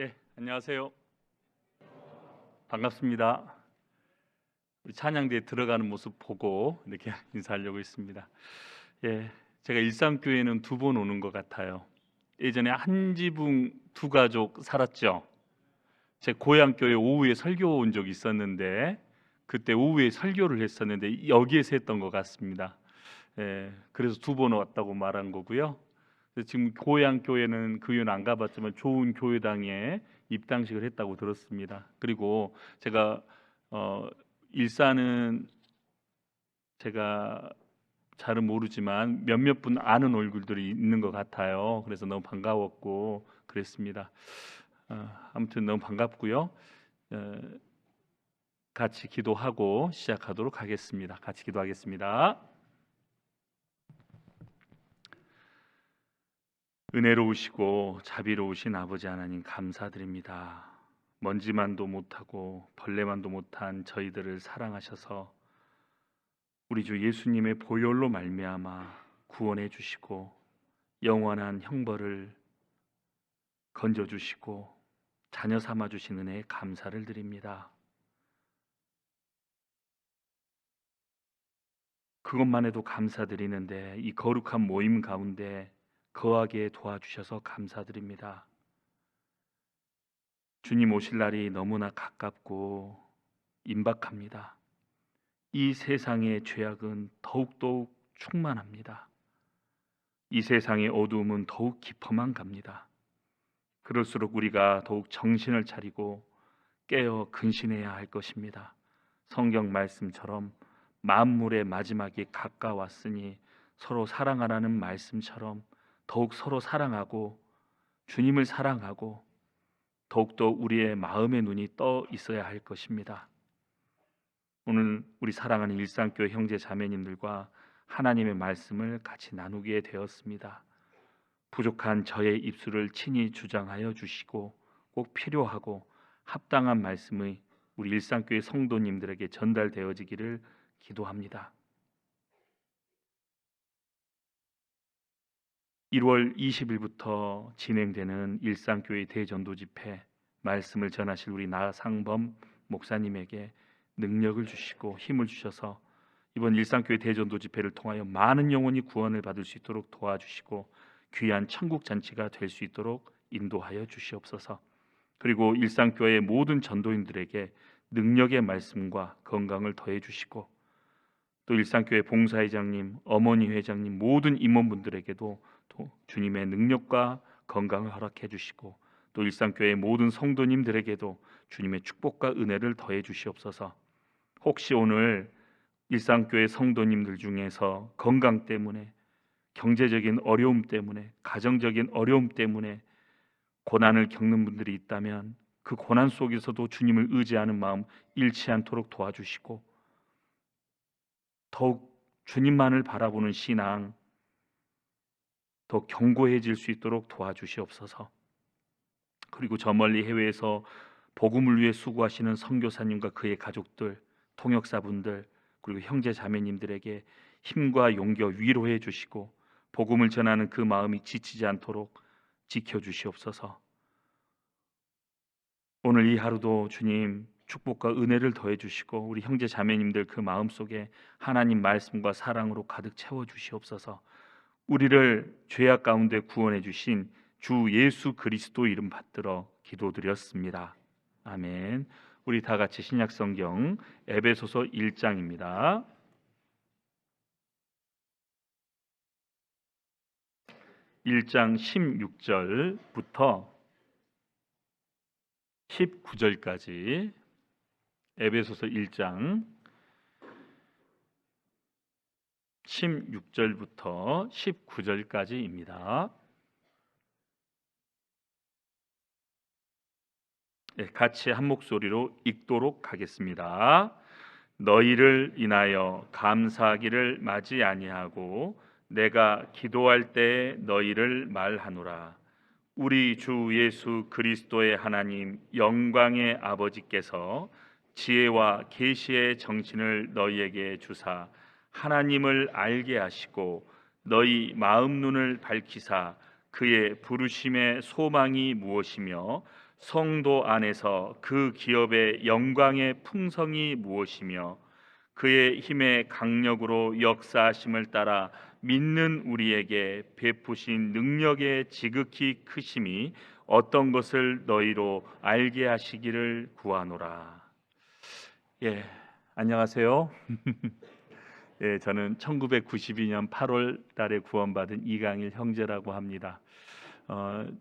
네, 안녕하세요. 반갑습니다. 우리 찬양대에 들어가는 모습 보고 이렇게 인사하려고 했습니다. 예, 제가 일산교회는 두 번 오는 것 같아요. 예전에 한 지붕 두 가족 살았죠. 제 고향 교회 오후에 설교 온 적이 있었는데 그때 오후에 설교를 했었는데 여기에서 했던 것 같습니다. 예, 그래서 두 번 왔다고 말한 거고요. 그래서 지금 고향 교회는 그 이유는 안 가봤지만 좋은 교회당에 입당식을 했다고 들었습니다. 그리고 제가 일산은 제가 잘은 모르지만 몇몇 분 아는 얼굴들이 있는 것 같아요. 그래서 너무 반가웠고 그랬습니다. 아무튼 너무 반갑고요. 어, 같이 기도하고 시작하도록 하겠습니다. 같이 기도하겠습니다. 은혜로우시고 자비로우신 아버지 하나님 감사드립니다. 먼지만도 못하고 벌레만도 못한 저희들을 사랑하셔서 우리 주 예수님의 보혈로 말미암아 구원해 주시고 영원한 형벌을 건져 주시고 자녀 삼아 주신 은혜에 감사를 드립니다. 그것만 해도 감사드리는데 이 거룩한 모임 가운데 거하게 도와주셔서 감사드립니다. 주님 오실 날이 너무나 가깝고 임박합니다. 이 세상의 죄악은 더욱더욱 충만합니다. 이 세상의 어두움은 더욱 깊어만 갑니다. 그럴수록 우리가 더욱 정신을 차리고 깨어 근신해야 할 것입니다. 성경 말씀처럼 만물의 마지막이 가까웠으니 서로 사랑하라는 말씀처럼 더욱 서로 사랑하고 주님을 사랑하고 더욱더 우리의 마음의 눈이 떠 있어야 할 것입니다. 오늘 우리 사랑하는 일산교회 형제 자매님들과 하나님의 말씀을 같이 나누게 되었습니다. 부족한 저의 입술을 친히 주장하여 주시고 꼭 필요하고 합당한 말씀의 우리 일산교회 성도님들에게 전달되어지기를 기도합니다. 1월 20일부터 진행되는 일산교회 대전도 집회 말씀을 전하실 우리 나상범 목사님에게 능력을 주시고 힘을 주셔서 이번 일산교회 대전도 집회를 통하여 많은 영혼이 구원을 받을 수 있도록 도와주시고 귀한 천국 잔치가 될 수 있도록 인도하여 주시옵소서. 그리고 일산교회의 모든 전도인들에게 능력의 말씀과 건강을 더해 주시고 또 일산교회 봉사회장님, 어머니 회장님 모든 임원분들에게도 또 주님의 능력과 건강을 허락해 주시고 또 일산교회 모든 성도님들에게도 주님의 축복과 은혜를 더해 주시옵소서. 혹시 오늘 일산교회 성도님들 중에서 건강 때문에 경제적인 어려움 때문에 가정적인 어려움 때문에 고난을 겪는 분들이 있다면 그 고난 속에서도 주님을 의지하는 마음 잃지 않도록 도와주시고 더욱 주님만을 바라보는 신앙 더 견고해질 수 있도록 도와주시옵소서. 그리고 저 멀리 해외에서 복음을 위해 수고하시는 선교사님과 그의 가족들, 통역사분들 그리고 형제 자매님들에게 힘과 용기 위로해 주시고 복음을 전하는 그 마음이 지치지 않도록 지켜주시옵소서. 오늘 이 하루도 주님 축복과 은혜를 더해 주시고 우리 형제 자매님들 그 마음속에 하나님 말씀과 사랑으로 가득 채워 주시옵소서. 우리를 죄악 가운데 구원해 주신 주 예수 그리스도 이름 받들어 기도드렸습니다. 아멘. 우리 다 같이 신약 성경 에베소서 1장입니다. 1장 16절부터 19절까지 에베소서 1장 16절부터 19절까지입니다. 같이 한 목소리로 읽도록 하겠습니다. 너희를 인하여 감사하기를 마지 아니하고 내가 기도할 때 너희를 말하노라. 우리 주 예수 그리스도의 하나님 영광의 아버지께서 지혜와 계시의 정신을 너희에게 주사 하나님을 알게 하시고 너희 마음 눈을 밝히사 그의 부르심의 소망이 무엇이며 성도 안에서 그 기업의 영광의 풍성이 무엇이며 그의 힘의 강력으로 역사하심을 따라 믿는 우리에게 베푸신 능력의 지극히 크심이 어떤 것을 너희로 알게 하시기를 구하노라. 예, 안녕하세요. 예, 저는 1992년 8월 달에 구원받은 이강일 형제라고 합니다.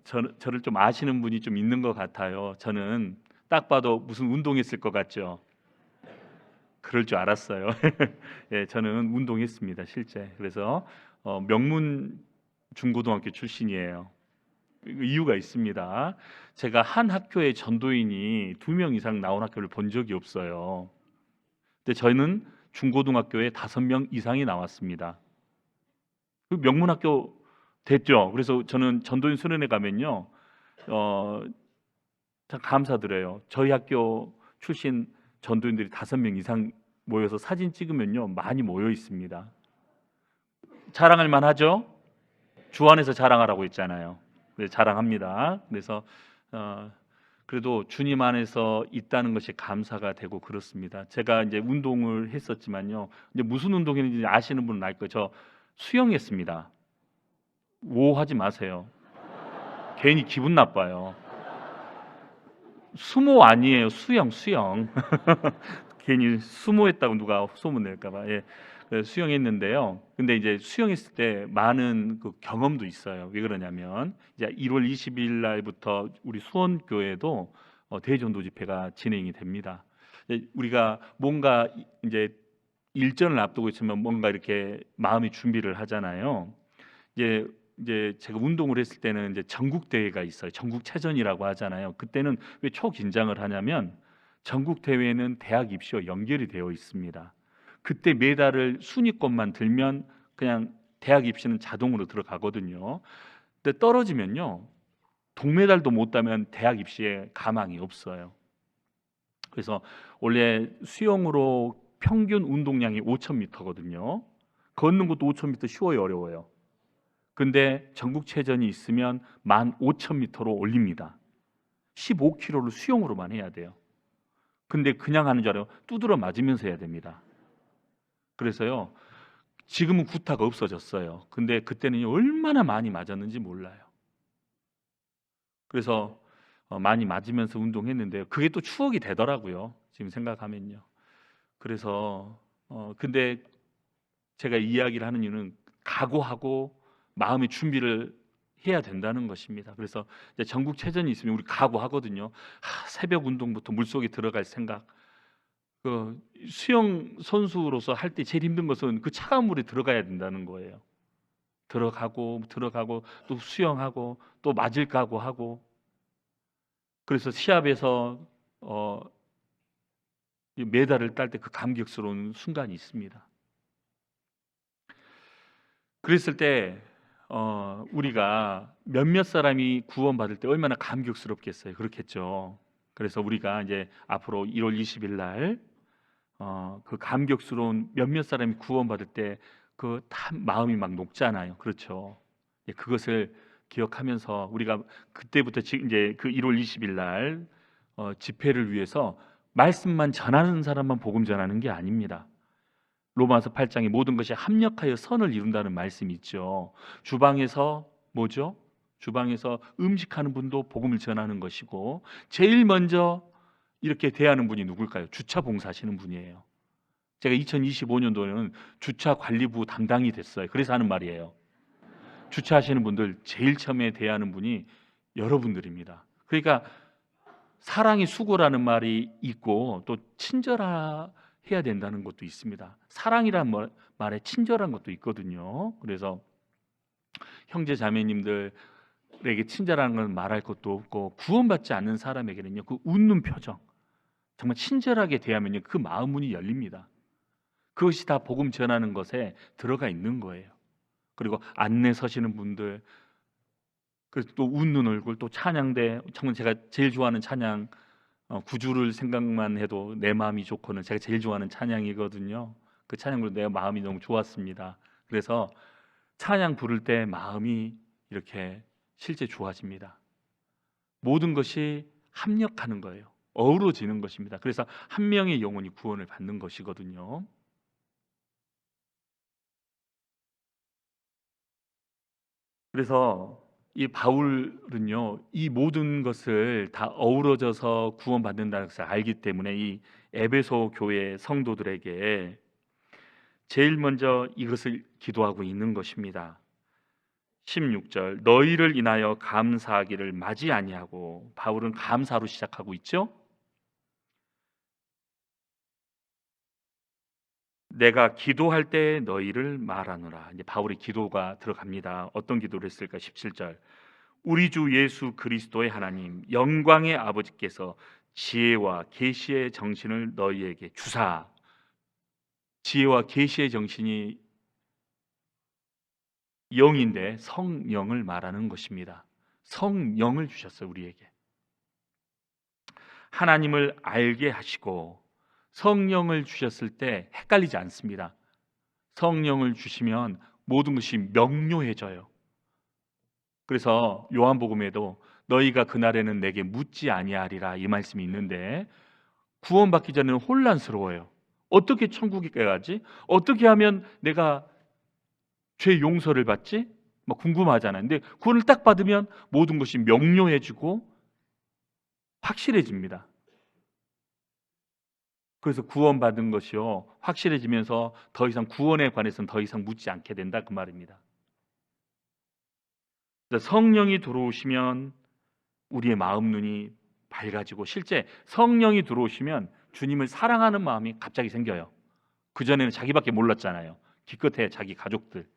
저를 좀 아시는 분이 좀 있는 것 같아요. 저는 딱 봐도 무슨 운동했을 것 같죠. 그럴 줄 알았어요. 예, 저는 운동했습니다, 실제. 그래서 명문 중고등학교 출신이에요. 이유가 있습니다. 제가 한 학교에 전도인이 2명 이상 나온 학교를 본 적이 없어요. 근데 저희는 중고등학교에 5명 이상이 나왔습니다. 그 명문학교 됐죠. 그래서 저는 전도인 수련회 가면요, 참 감사드려요. 저희 학교 출신 전도인들이 5명 이상 모여서 사진 찍으면요, 많이 모여 있습니다. 자랑할 만하죠? 주 안에서 자랑하라고 했잖아요. 네, 자랑합니다. 그래서 그래도 주님 안에서 있다는 것이 감사가 되고 그렇습니다. 제가 이제 운동을 했었지만요, 이제 무슨 운동했는지 아시는 분은 알 거예요. 저 수영했습니다. 오하지 마세요. 괜히 기분 나빠요. 수모 아니에요. 수영. 괜히 수모했다고 누가 소문 낼까봐. 예, 그래서 수영했는데요. 근데 이제 수영했을 때 많은 그 경험도 있어요. 왜 그러냐면 이제 1월 20일 날부터 우리 수원교회도 대전도 집회가 진행이 됩니다. 우리가 뭔가 이제 일전을 앞두고 있으면 뭔가 이렇게 마음의 준비를 하잖아요. 이제 제가 운동을 했을 때는 이제 전국 대회가 있어요. 전국체전이라고 하잖아요. 그때는 왜 초긴장을 하냐면 전국 대회는 대학 입시와 연결이 되어 있습니다. 그때 메달을 순위권만 들면 그냥 대학 입시는 자동으로 들어가거든요. 근데 떨어지면요, 동메달도 못 따면 대학 입시에 가망이 없어요. 그래서 원래 수영으로 평균 운동량이 5,000m거든요. 걷는 것도 5,000m 쉬워요, 어려워요? 근데 전국체전이 있으면 15,000m로 올립니다. 15km를 수영으로만 해야 돼요. 근데 그냥 하는 줄 알아요? 두드러 맞으면서 해야 됩니다. 그래서요, 지금은 구타가 없어졌어요. 근데 그때는 얼마나 많이 맞았는지 몰라요. 그래서 많이 맞으면서 운동했는데요. 그게 또 추억이 되더라고요. 지금 생각하면요. 그래서 근데 제가 이야기를 하는 이유는 각오하고 마음의 준비를 해야 된다는 것입니다. 그래서 이제 전국체전이 있으면 우리 각오하거든요. 새벽 운동부터 물속에 들어갈 생각. 그 수영 선수로서 할 때 제일 힘든 것은 그 차가운 물에 들어가야 된다는 거예요. 들어가고 또 수영하고 또 맞을 각오하고. 그래서 시합에서 이 메달을 딸 때 그 감격스러운 순간이 있습니다. 그랬을 때 우리가 몇몇 사람이 구원받을 때 얼마나 감격스럽겠어요. 그렇겠죠. 그래서 우리가 이제 앞으로 1월 20일 날 그 감격스러운 몇몇 사람이 구원받을 때 그 마음이 막 녹잖아요. 그렇죠. 그것을 기억하면서 우리가 그때부터 이제 그 1월 20일 날 집회를 위해서 말씀만 전하는 사람만 복음 전하는 게 아닙니다. 로마서 8장에 모든 것이 합력하여 선을 이룬다는 말씀이 있죠. 주방에서 뭐죠? 주방에서 음식하는 분도 복음을 전하는 것이고 제일 먼저 이렇게 대하는 분이 누굴까요? 주차 봉사하시는 분이에요. 제가 2025년도에는 주차 관리부 담당이 됐어요. 그래서 하는 말이에요. 주차하시는 분들 제일 처음에 대하는 분이 여러분들입니다. 그러니까 사랑의 수고라는 말이 있고 또 친절해야 된다는 것도 있습니다. 사랑이란 말에 친절한 것도 있거든요. 그래서 형제 자매님들에게 친절한 건 말할 것도 없고 구원받지 않는 사람에게는요, 그 웃는 표정 정말 친절하게 대하면요, 그 마음 문이 열립니다. 그것이 다 복음 전하는 것에 들어가 있는 거예요. 그리고 안내 서시는 분들, 그래서 또 웃는 얼굴, 또 찬양대, 정말 제가 제일 좋아하는 찬양, 구주를 생각만 해도 내 마음이 좋고는 제가 제일 좋아하는 찬양이거든요. 그 찬양으로 내 마음이 너무 좋았습니다. 그래서 찬양 부를 때 마음이 이렇게 실제 좋아집니다. 모든 것이 합력하는 거예요. 어우러지는 것입니다. 그래서 한 명의 영혼이 구원을 받는 것이거든요. 그래서 이 바울은요, 이 모든 것을 다 어우러져서 구원받는다는 것을 알기 때문에 이 에베소 교회 성도들에게 제일 먼저 이것을 기도하고 있는 것입니다. 16절 너희를 인하여 감사하기를 마지 아니하고, 바울은 감사로 시작하고 있죠. 내가 기도할 때 너희를 말하노라. 이제 바울의 기도가 들어갑니다. 어떤 기도를 했을까? 17절 우리 주 예수 그리스도의 하나님 영광의 아버지께서 지혜와 계시의 정신을 너희에게 주사. 지혜와 계시의 정신이 영인데 성령을 말하는 것입니다. 성령을 주셨어요. 우리에게 하나님을 알게 하시고, 성령을 주셨을 때 헷갈리지 않습니다. 성령을 주시면 모든 것이 명료해져요. 그래서 요한복음에도 너희가 그날에는 내게 묻지 아니하리라 이 말씀이 있는데, 구원받기 전에는 혼란스러워요. 어떻게 천국에 가지? 어떻게 하면 내가 죄 용서를 받지? 막 궁금하잖아요. 근데 구원을 딱 받으면 모든 것이 명료해지고 확실해집니다. 그래서 구원받은 것이요 확실해지면서 더 이상 구원에 관해서는 더 이상 묻지 않게 된다 그 말입니다. 성령이 들어오시면 우리의 마음 눈이 밝아지고, 실제 성령이 들어오시면 주님을 사랑하는 마음이 갑자기 생겨요. 그전에는 자기밖에 몰랐잖아요. 기껏해 자기 가족들.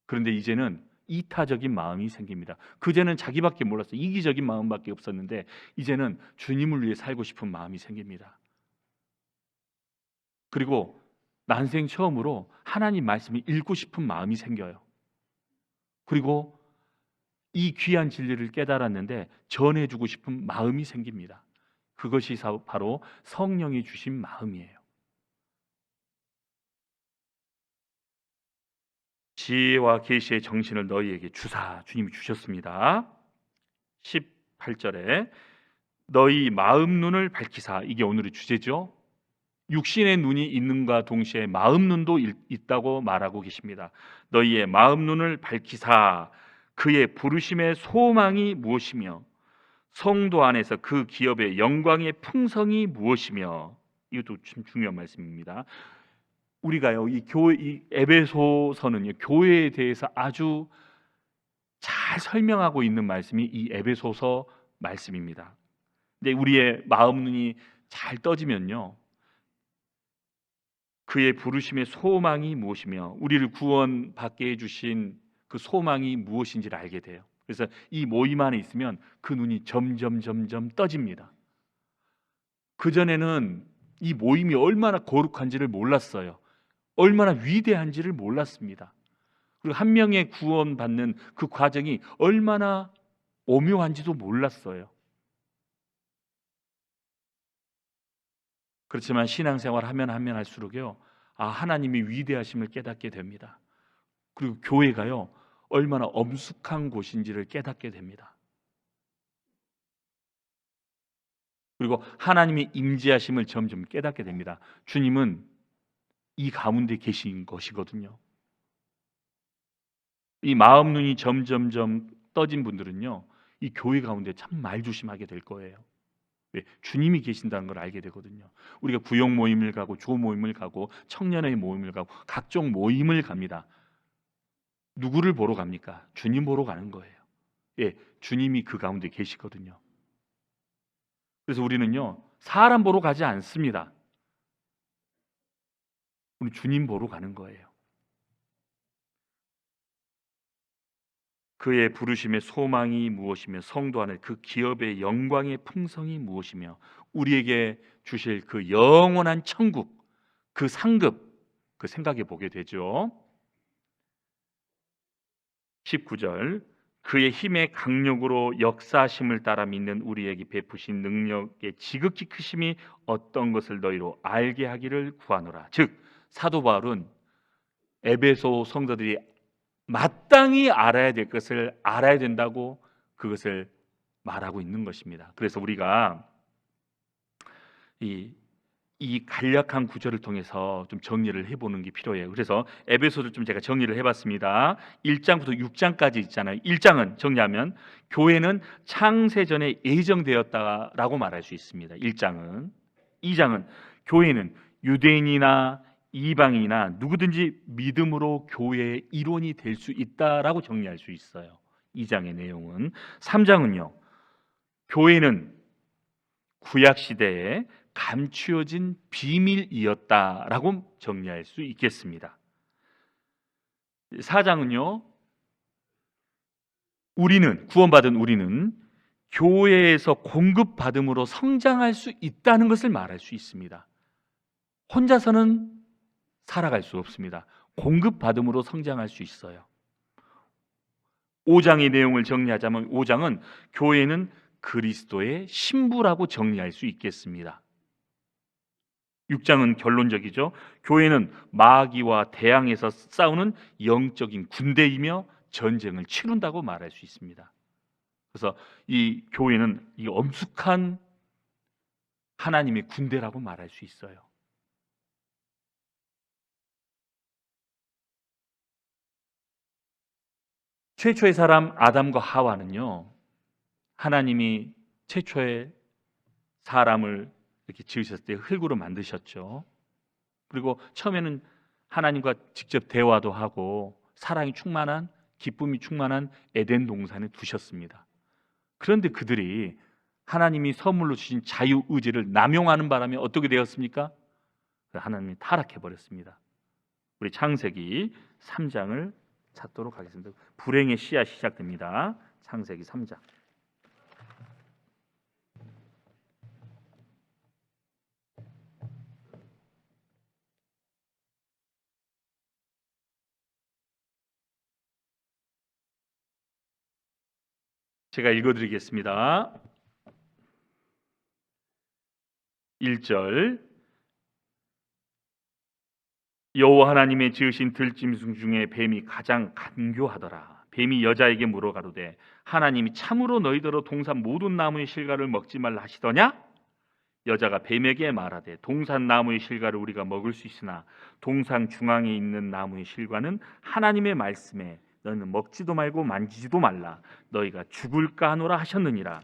그런데 이제는 이타적인 마음이 생깁니다. 그전에는 자기밖에 몰랐어요. 이기적인 마음밖에 없었는데 이제는 주님을 위해 살고 싶은 마음이 생깁니다. 그리고 난생 처음으로 하나님 말씀을 읽고 싶은 마음이 생겨요. 그리고 이 귀한 진리를 깨달았는데 전해주고 싶은 마음이 생깁니다. 그것이 바로 성령이 주신 마음이에요. 지혜와 계시의 정신을 너희에게 주사. 주님이 주셨습니다. 18절에 너희 마음 눈을 밝히사. 이게 오늘의 주제죠. 육신의 눈이 있는가 동시에 마음 눈도 있다고 말하고 계십니다. 너희의 마음 눈을 밝히사. 그의 부르심의 소망이 무엇이며 성도 안에서 그 기업의 영광의 풍성이 무엇이며. 이것도 참 중요한 말씀입니다. 우리가요 이 교회, 이 에베소서는요 교회에 대해서 아주 잘 설명하고 있는 말씀이 이 에베소서 말씀입니다. 근데 우리의 마음 눈이 잘 떠지면요, 그의 부르심의 소망이 무엇이며 우리를 구원받게 해주신 그 소망이 무엇인지를 알게 돼요. 그래서 이 모임 안에 있으면 그 눈이 점점 떠집니다. 그전에는 이 모임이 얼마나 거룩한지를 몰랐어요. 얼마나 위대한지를 몰랐습니다. 그리고 한 명의 구원받는 그 과정이 얼마나 오묘한지도 몰랐어요. 그렇지만 신앙생활 하면 할수록요, 하나님이 위대하심을 깨닫게 됩니다. 그리고 교회가요 얼마나 엄숙한 곳인지를 깨닫게 됩니다. 그리고 하나님의 임재하심을 점점 깨닫게 됩니다. 주님은 이 가운데 계신 것이거든요. 이 마음 눈이 점점 떠진 분들은요 이 교회 가운데 참 말조심하게 될 거예요. 왜? 주님이 계신다는 걸 알게 되거든요. 우리가 구역 모임을 가고 조 모임을 가고 청년의 모임을 가고 각종 모임을 갑니다. 누구를 보러 갑니까? 주님 보러 가는 거예요. 예, 주님이 그 가운데 계시거든요. 그래서 우리는요 사람 보러 가지 않습니다. 우리 주님 보러 가는 거예요. 그의 부르심의 소망이 무엇이며 성도 안에 그 기업의 영광의 풍성이 무엇이며 우리에게 주실 그 영원한 천국, 그 상급, 그 생각해 보게 되죠. 19절 그의 힘의 강력으로 역사심을 따라 믿는 우리에게 베푸신 능력의 지극히 크심이 어떤 것을 너희로 알게 하기를 구하노라. 즉 사도 바울은 에베소 성도들이 마땅히 알아야 될 것을 알아야 된다고 그것을 말하고 있는 것입니다. 그래서 우리가 이 간략한 구절을 통해서 좀 정리를 해보는 게 필요해요. 그래서 에베소를 좀 제가 정리를 해봤습니다. 1장부터 6장까지 있잖아요. 1장은 정리하면 교회는 창세전에 예정되었다라고 말할 수 있습니다. 1장은. 2장은 교회는 유대인이나 이방인이나 누구든지 믿음으로 교회의 일원이 될 수 있다라고 정리할 수 있어요. 2장의 내용은. 3장은요. 교회는 구약 시대에 감추어진 비밀이었다라고 정리할 수 있겠습니다. 4장은요. 구원받은 우리는 교회에서 공급받음으로 성장할 수 있다는 것을 말할 수 있습니다. 혼자서는 살아갈 수 없습니다. 공급받음으로 성장할 수 있어요. 5장의 내용을 정리하자면 5장은 교회는 그리스도의 신부라고 정리할 수 있겠습니다. 6장은 결론적이죠. 교회는 마귀와 대항해서 싸우는 영적인 군대이며 전쟁을 치룬다고 말할 수 있습니다. 그래서 이 교회는 이 엄숙한 하나님의 군대라고 말할 수 있어요. 최초의 사람 아담과 하와는요, 하나님이 최초의 사람을 이렇게 지으셨을 때 흙으로 만드셨죠. 그리고 처음에는 하나님과 직접 대화도 하고 사랑이 충만한, 기쁨이 충만한 에덴 동산에 두셨습니다. 그런데 그들이 하나님이 선물로 주신 자유의지를 남용하는 바람에 어떻게 되었습니까? 하나님이 타락해 버렸습니다. 우리 창세기 3장을 찾도록 하겠습니다. 불행의 씨앗이 시작됩니다. 창세기 3장. 제가 읽어드리겠습니다. 1절. 여호와 하나님의 지으신 들짐승 중에 뱀이 가장 간교하더라. 뱀이 여자에게 물어가로되 하나님이 참으로 너희더러 동산 모든 나무의 실과를 먹지 말라 하시더냐? 여자가 뱀에게 말하되 동산 나무의 실과를 우리가 먹을 수 있으나 동산 중앙에 있는 나무의 실과는 하나님의 말씀에 너는 먹지도 말고 만지지도 말라 너희가 죽을까 하노라 하셨느니라.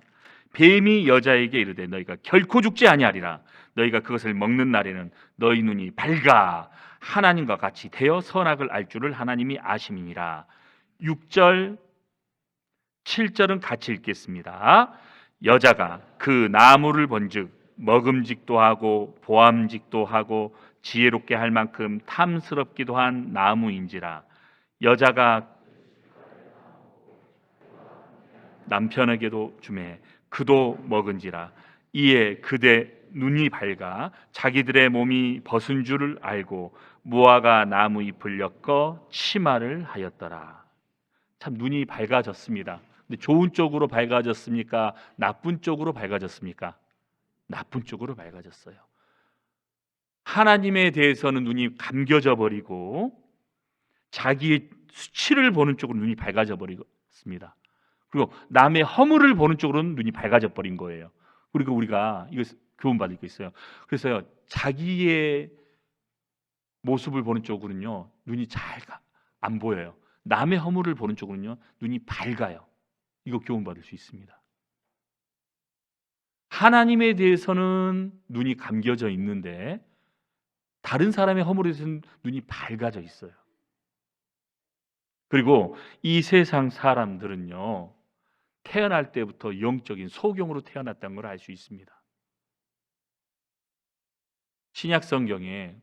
뱀이 여자에게 이르되 너희가 결코 죽지 아니하리라. 너희가 그것을 먹는 날에는 너희 눈이 밝아 하나님과 같이 되어 선악을 알 줄을 하나님이 아심이니라. 6절 7절은 같이 읽겠습니다. 여자가 그 나무를 본즉 먹음직도 하고 보암직도 하고 지혜롭게 할 만큼 탐스럽기도 한 나무인지라. 여자가 남편에게도 주매 그도 먹은지라. 이에 그대 눈이 밝아 자기들의 몸이 벗은 줄을 알고 무화과 나무 잎을 엮어 치마를 하였더라. 참 눈이 밝아졌습니다. 근데 좋은 쪽으로 밝아졌습니까? 나쁜 쪽으로 밝아졌습니까? 나쁜 쪽으로 밝아졌어요. 하나님에 대해서는 눈이 감겨져 버리고 자기의 수치를 보는 쪽으로 눈이 밝아져 버렸습니다. 그리고 남의 허물을 보는 쪽으로는 눈이 밝아져 버린 거예요. 그리고 우리가 이거 교훈 받을 거 있어요. 그래서요, 자기의 모습을 보는 쪽으로는요 눈이 잘 안 보여요. 남의 허물을 보는 쪽으로는요 눈이 밝아요. 이거 교훈 받을 수 있습니다. 하나님에 대해서는 눈이 감겨져 있는데 다른 사람의 허물에 대해서는 눈이 밝아져 있어요. 그리고 이 세상 사람들은요 태어날 때부터 영적인 소경으로 태어났다는 걸 알 수 있습니다. 신약 성경에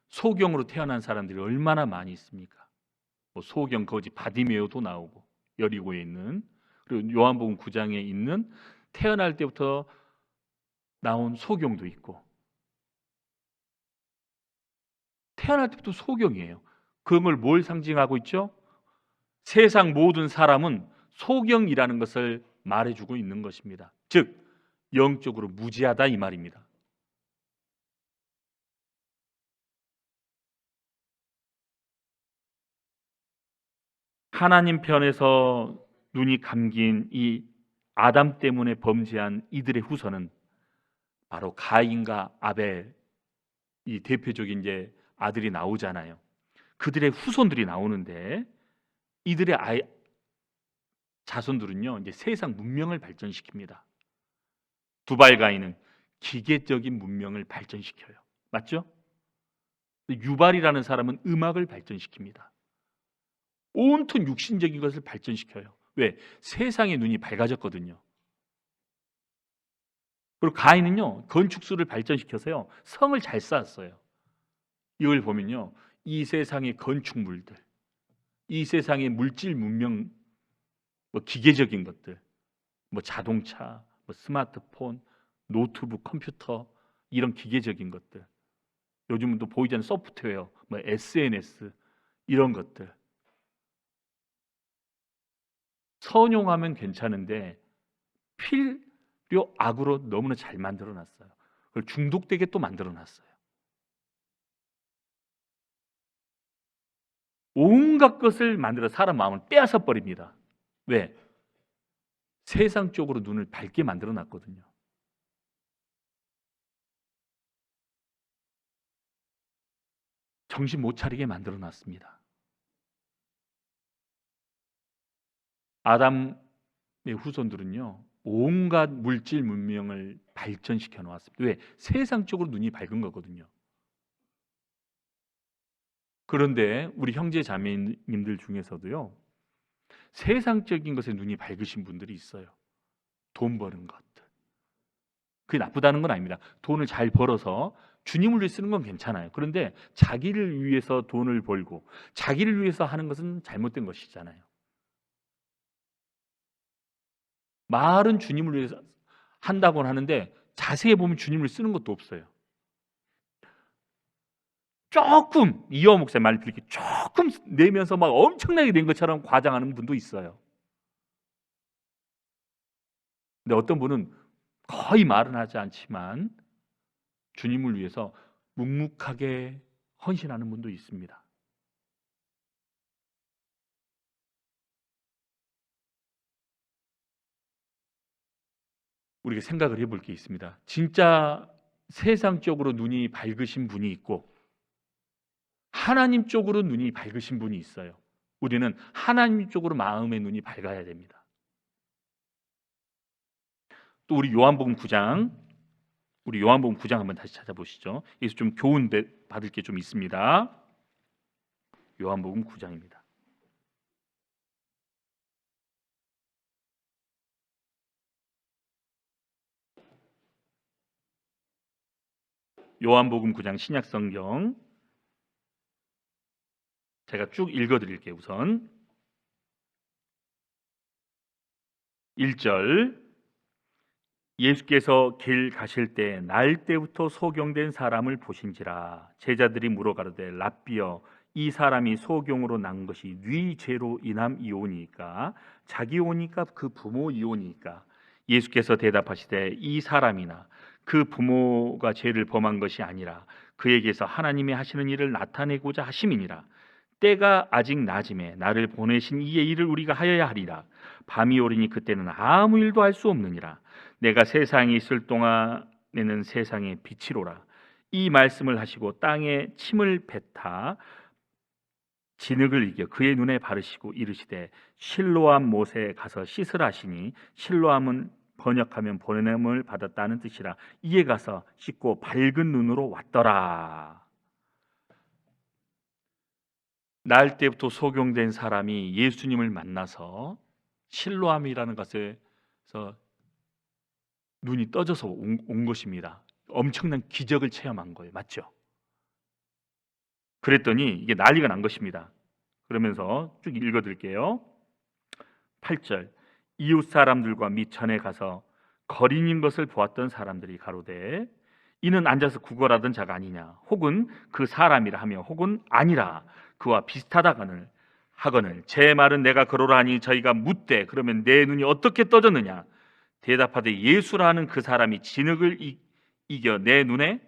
소경으로 태어난 사람들이 얼마나 많이 있습니까? 뭐 소경 거지 바디메오도 나오고 여리고에 있는, 그리고 요한복음 9장에 있는 태어날 때부터 나온 소경도 있고, 태어날 때부터 소경이에요. 그런 걸 뭘 상징하고 있죠? 세상 모든 사람은 소경이라는 것을 말해주고 있는 것입니다. 즉 영적으로 무지하다 이 말입니다. 하나님 편에서 눈이 감긴 이 아담 때문에 범죄한 이들의 후손은 바로 가인과 아벨, 이 대표적인 이제 아들이 나오잖아요. 그들의 후손들이 나오는데 이들의 자손들은요 이제 세상 문명을 발전시킵니다. 두발 가인은 기계적인 문명을 발전시켜요. 맞죠? 유발이라는 사람은 음악을 발전시킵니다. 온통 육신적인 것을 발전시켜요. 왜? 세상의 눈이 밝아졌거든요. 그리고 가인은요 건축술을 발전시켜서요 성을 잘 쌓았어요. 이걸 보면요 이 세상의 건축물들, 이 세상의 물질 문명, 뭐 기계적인 것들, 뭐 자동차, 뭐 스마트폰, 노트북, 컴퓨터, 이런 기계적인 것들, 요즘은 또 보이지 않는 소프트웨어, 뭐 SNS, 이런 것들 선용하면 괜찮은데 필요 악으로 너무나 잘 만들어놨어요. 그걸 중독되게 또 만들어놨어요. 온갖 것을 만들어 사람 마음을 빼앗아 버립니다. 왜? 세상 쪽으로 눈을 밝게 만들어놨거든요. 정신 못 차리게 만들어놨습니다. 아담의 후손들은요 온갖 물질 문명을 발전시켜 놓았습니다. 왜? 세상 쪽으로 눈이 밝은 거거든요. 그런데 우리 형제 자매님들 중에서도요 세상적인 것에 눈이 밝으신 분들이 있어요. 돈 버는 것들. 그게 나쁘다는 건 아닙니다. 돈을 잘 벌어서 주님을 위해 쓰는 건 괜찮아요. 그런데 자기를 위해서 돈을 벌고 자기를 위해서 하는 것은 잘못된 것이잖아요. 말은 주님을 위해서 한다고는 하는데 자세히 보면 주님을 쓰는 것도 없어요. 조금 이호 목사님 말 들을게 조금 내면서 막 엄청나게 된 것처럼 과장하는 분도 있어요. 근데 어떤 분은 거의 말은 하지 않지만 주님을 위해서 묵묵하게 헌신하는 분도 있습니다. 우리가 생각을 해볼 게 있습니다. 진짜 세상적으로 눈이 밝으신 분이 있고 하나님 쪽으로 눈이 밝으신 분이 있어요. 우리는 하나님 쪽으로 마음의 눈이 밝아야 됩니다. 또 우리 요한복음 9장 한번 다시 찾아보시죠. 여기서 좀 교훈 받을 게 좀 있습니다. 요한복음 9장입니다. 요한복음 9장 신약성경 제가 쭉 읽어드릴게요. 우선 1절 예수께서 길 가실 때 날 때부터 소경된 사람을 보신지라 제자들이 물어가로되 랍비여 이 사람이 소경으로 난 것이 네 죄로 인함이오니까 자기 오니까 그 부모 이오니까 예수께서 대답하시되 이 사람이나 그 부모가 죄를 범한 것이 아니라 그에게서 하나님이 하시는 일을 나타내고자 하심이니라 때가 아직 낮음에 나를 보내신 이의 일을 우리가 하여야 하리라 밤이 오리니 그때는 아무 일도 할 수 없느니라 내가 세상에 있을 동안에는 세상의 빛이로라 이 말씀을 하시고 땅에 침을 뱉아 진흙을 이겨 그의 눈에 바르시고 이르시되 실로암 못에 가서 씻으라 하시니 실로암은 번역하면 보냄을 받았다는 뜻이라 이에 가서 씻고 밝은 눈으로 왔더라. 날 때부터 소경된 사람이 예수님을 만나서 실로암이라는 것에서 눈이 떠져서 온 것입니다. 엄청난 기적을 체험한 거예요. 맞죠? 그랬더니 이게 난리가 난 것입니다. 그러면서 쭉 읽어드릴게요. 8절 이웃 사람들과 미천에 가서 거린인 것을 보았던 사람들이 가로되 이는 앉아서 구걸하던 자가 아니냐 혹은 그 사람이라 하며 혹은 아니라 그와 비슷하다거늘 하거늘 제 말은 내가 그러라 하니 저희가 묻되 그러면 내 눈이 어떻게 떠졌느냐 대답하되 예수라 하는 그 사람이 진흙을 이겨 내 눈에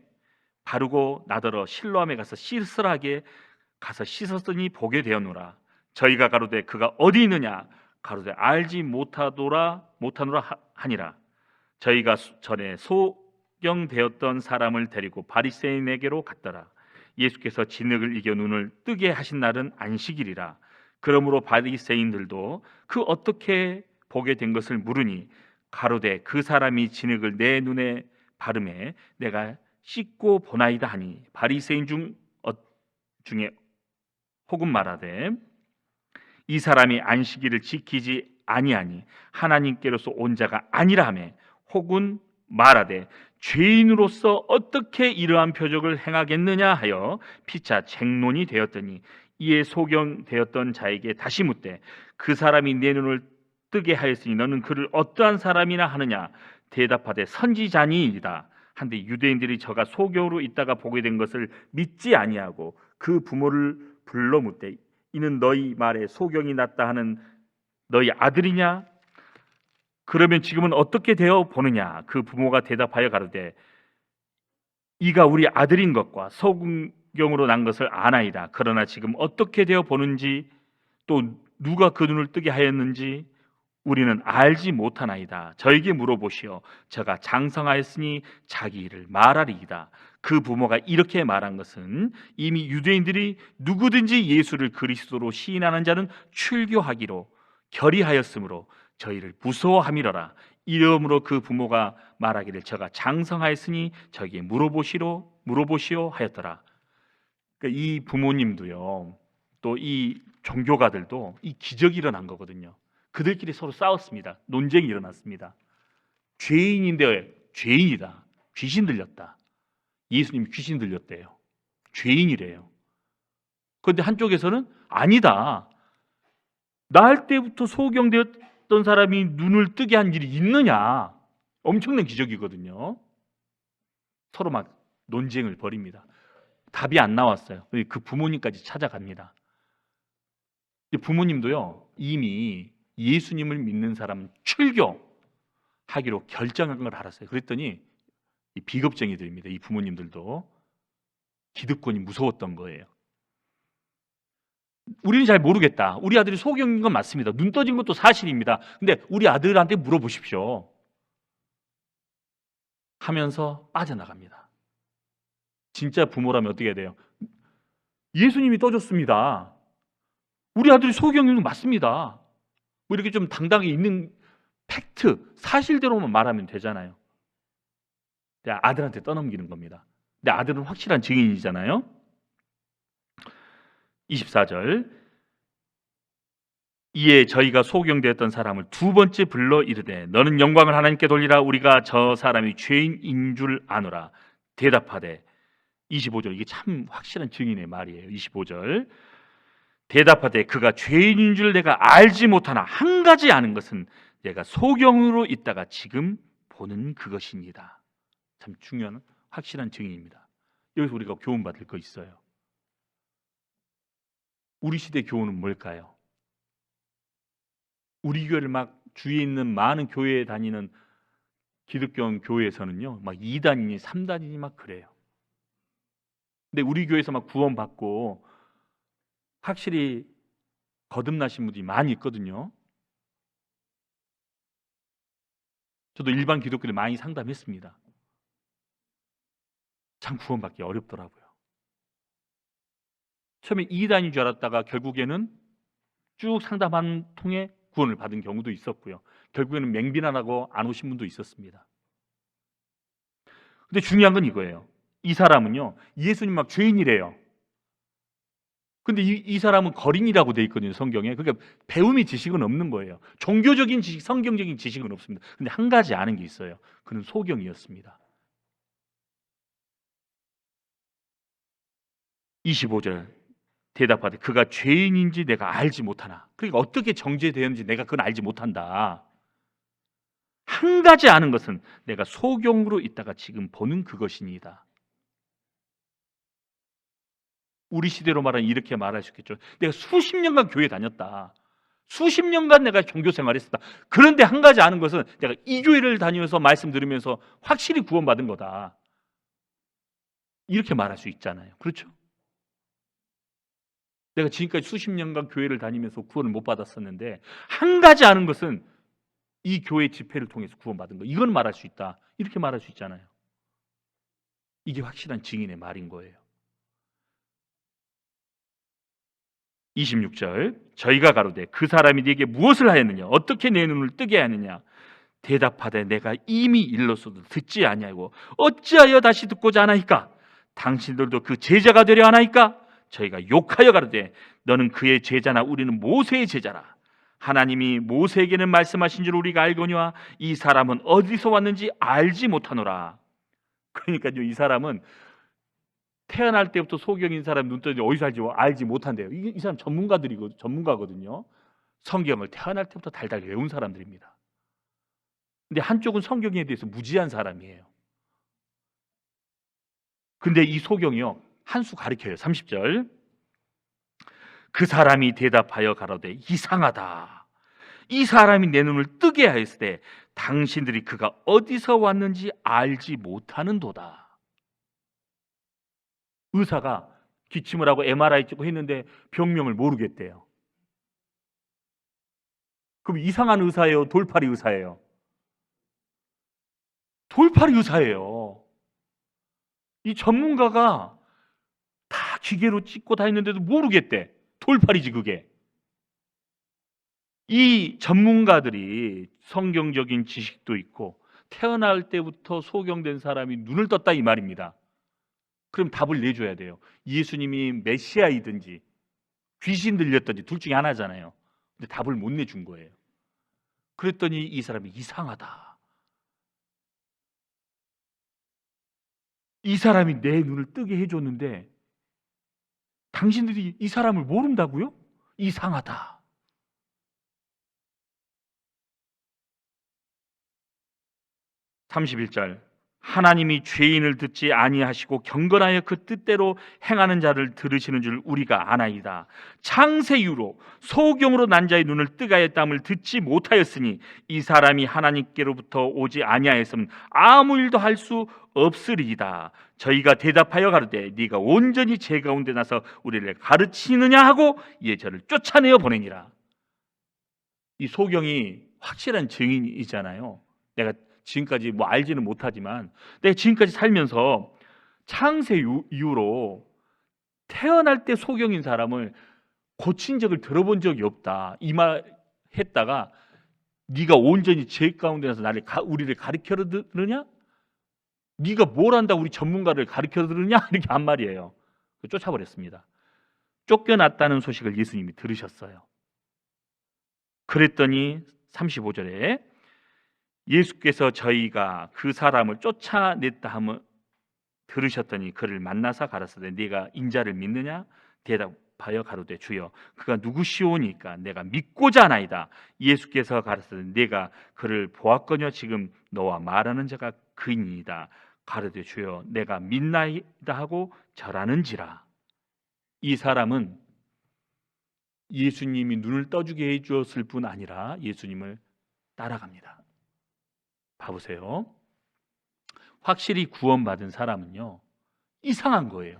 바르고 나더러 실로암에 가서 씻으라게 가서 씻었으니 보게 되었노라 저희가 가로되 그가 어디 있느냐 가로되 알지 못하노라 하니라. 저희가 전에 소경되었던 사람을 데리고 바리새인에게로 갔더라. 예수께서 진흙을 이겨 눈을 뜨게 하신 날은 안식일이라. 그러므로 바리새인들도 그 어떻게 보게 된 것을 물으니 가로되 그 사람이 진흙을 내 눈에 바르매 내가 씻고 보나이다 하니 바리새인 중에 혹은 말하되 이 사람이 안식일을 지키지 아니하니 하나님께로서 온 자가 아니라 하매 혹은 말하되 죄인으로서 어떻게 이러한 표적을 행하겠느냐 하여 피차 쟁론이 되었더니 이에 소경되었던 자에게 다시 묻되 그 사람이 내 눈을 뜨게 하였으니 너는 그를 어떠한 사람이나 하느냐 대답하되 선지자니이다 한데 유대인들이 저가 소경으로 있다가 보게 된 것을 믿지 아니하고 그 부모를 불러 묻되 이는 너희 말에 소경이 났다 하는 너희 아들이냐? 그러면 지금은 어떻게 되어 보느냐? 그 부모가 대답하여 가로되 이가 우리 아들인 것과 소경으로 난 것을 아나이다. 그러나 지금 어떻게 되어 보는지 또 누가 그 눈을 뜨게 하였는지 우리는 알지 못하나이다. 저에게 물어보시오. 저가 장성하였으니 자기 일을 말하리이다. 그 부모가 이렇게 말한 것은 이미 유대인들이 누구든지 예수를 그리스도로 시인하는 자는 출교하기로 결의하였으므로 저희를 무서워함이로라. 이러므로 그 부모가 말하기를 저가 장성하였으니 저에게 물어보시오 하였더라. 그러니까 이 부모님도요, 또 이 종교가들도 이 기적이 일어난 거거든요. 그들끼리 서로 싸웠습니다. 논쟁이 일어났습니다. 죄인인데 죄인이다. 귀신 들렸다. 예수님이 귀신 들렸대요. 죄인이래요. 그런데 한쪽에서는 아니다. 날 때부터 소경되었던 사람이 눈을 뜨게 한 일이 있느냐. 엄청난 기적이거든요. 서로 막 논쟁을 벌입니다. 답이 안 나왔어요. 그 부모님까지 찾아갑니다. 부모님도요, 이미 예수님을 믿는 사람은 출교하기로 결정한 걸 알았어요. 그랬더니 이 비겁쟁이들입니다. 이 부모님들도 기득권이 무서웠던 거예요. 우리는 잘 모르겠다. 우리 아들이 소경인 건 맞습니다. 눈 떠진 것도 사실입니다. 근데 우리 아들한테 물어보십시오 하면서 빠져나갑니다. 진짜 부모라면 어떻게 해야 돼요? 예수님이 떠줬습니다. 우리 아들이 소경인 건 맞습니다. 뭐 이렇게 좀 당당히 있는 팩트, 사실대로만 말하면 되잖아요. 아들한테 떠넘기는 겁니다. 근데 아들은 확실한 증인이잖아요. 24절 이에 저희가 소경되었던 사람을 두 번째 불러 이르되 너는 영광을 하나님께 돌리라. 우리가 저 사람이 죄인인 줄 아노라. 대답하되 25절 이게 참 확실한 증인의 말이에요. 25절 대답하되 그가 죄인인 줄 내가 알지 못하나 한 가지 아는 것은 내가 소경으로 있다가 지금 보는 그것입니다. 참 중요한 확실한 증인입니다. 여기서 우리가 교훈받을 거 있어요. 우리 시대 교훈은 뭘까요? 우리 교회를 막 주위에 있는 많은 교회에 다니는 기독교 교회에서는요, 막 2단이니 3단이니 막 그래요. 근데 우리 교회에서 막 구원받고 확실히 거듭나신 분들이 많이 있거든요. 저도 일반 기독교를 많이 상담했습니다. 참 구원받기 어렵더라고요. 처음에 2단인 줄 알았다가 결국에는 쭉 상담한 통에 구원을 받은 경우도 있었고요. 결국에는 맹비난하고 안 오신 분도 있었습니다. 근데 중요한 건 이거예요. 이 사람은요, 예수님 막 죄인이래요. 근데 이 사람은 거린이라고 돼 있거든요, 성경에. 그러니까 배움이 지식은 없는 거예요. 종교적인 지식, 성경적인 지식은 없습니다. 근데 한 가지 아는 게 있어요. 그는 소경이었습니다. 25절 대답하되 그가 죄인인지 내가 알지 못하나. 그러니까 어떻게 정죄되었는지 내가 그건 알지 못한다. 한 가지 아는 것은 내가 소경으로 있다가 지금 보는 그것이니이다. 우리 시대로 말하면 이렇게 말할 수 있겠죠. 내가 수십 년간 교회 다녔다. 수십 년간 내가 종교 생활했었다. 그런데 한 가지 아는 것은 내가 이 교회를 다니면서 말씀 들으면서 확실히 구원받은 거다. 이렇게 말할 수 있잖아요. 그렇죠? 내가 지금까지 수십 년간 교회를 다니면서 구원을 못 받았었는데 한 가지 아는 것은 이 교회 집회를 통해서 구원받은 거. 이건 말할 수 있다. 이렇게 말할 수 있잖아요. 이게 확실한 증인의 말인 거예요. 26절 저희가 가로되 그 사람이 네게 무엇을 하였느냐 어떻게 내 눈을 뜨게 하느냐 대답하되 내가 이미 일렀어도 듣지 아니하고 어찌하여 다시 듣고자 하나이까 당신들도 그 제자가 되려 하나이까 저희가 욕하여 가로되 너는 그의 제자나 우리는 모세의 제자라 하나님이 모세에게는 말씀하신 줄 우리가 알거니와 이 사람은 어디서 왔는지 알지 못하노라. 그러니까요 이 사람은 태어날 때부터 소경인 사람 눈 뜨는지 어디서 알지 못한대요. 이 사람 전문가거든요. 성경을 태어날 때부터 달달 외운 사람들입니다. 근데 한쪽은 성경에 대해서 무지한 사람이에요. 근데 이 소경이요 한 수 가르쳐요. 30절 그 사람이 대답하여 가로되 이상하다. 이 사람이 내 눈을 뜨게 하였으되 당신들이 그가 어디서 왔는지 알지 못하는도다. 의사가 기침을 하고 MRI 찍고 했는데 병명을 모르겠대요. 그럼 이상한 의사예요? 돌팔이 의사예요? 돌팔이 의사예요. 이 전문가가 다 기계로 찍고 다 했는데도 모르겠대. 돌팔이지 그게. 이 전문가들이 성경적인 지식도 있고 태어날 때부터 소경된 사람이 눈을 떴다 이 말입니다. 그럼 답을 내줘야 돼요. 예수님이 메시아이든지 귀신 들렸든지 둘 중에 하나잖아요. 근데 답을 못 내준 거예요. 그랬더니 이 사람이 이상하다. 이 사람이 내 눈을 뜨게 해줬는데 당신들이 이 사람을 모른다고요? 이상하다. 31절 하나님이 죄인을 듣지 아니하시고 경건하여 그 뜻대로 행하는 자를 들으시는 줄 우리가 아나이다. 창세 이후로 소경으로 난 자의 눈을 뜨게 하였다함을 듣지 못하였으니 이 사람이 하나님께로부터 오지 아니하였으면 아무 일도 할 수 없으리이다. 저희가 대답하여 가로되 네가 온전히 제 가운데 나서 우리를 가르치느냐 하고 이에 저를 쫓아내어 보내니라. 이 소경이 확실한 증인이잖아요. 내가 지금까지 뭐 알지는 못하지만 내가 지금까지 살면서 창세 이후로 태어날 때 소경인 사람을 고친 적을 들어본 적이 없다. 이 말 했다가 네가 온전히 제 가운데 나서 우리를 가르쳐 들으냐? 네가 뭘 한다 우리 전문가를 가르쳐 들으냐? 이렇게 한 말이에요. 쫓아버렸습니다. 쫓겨났다는 소식을 예수님이 들으셨어요. 그랬더니 35절에 예수께서 저희가 그 사람을 쫓아냈다 함을 들으셨더니 그를 만나서 가라사대 네가 인자를 믿느냐? 대답하여 가로되 주여 그가 누구시오니까 내가 믿고자 하나이다. 예수께서 가라사대 네가 그를 보았거니와 지금 너와 말하는 자가 그이니이다. 가로되 주여 내가 믿나이다 하고 절하는지라. 이 사람은 예수님이 눈을 떠주게 해주었을 뿐 아니라 예수님을 따라갑니다. 봐보세요. 확실히 구원받은 사람은요 이상한 거예요.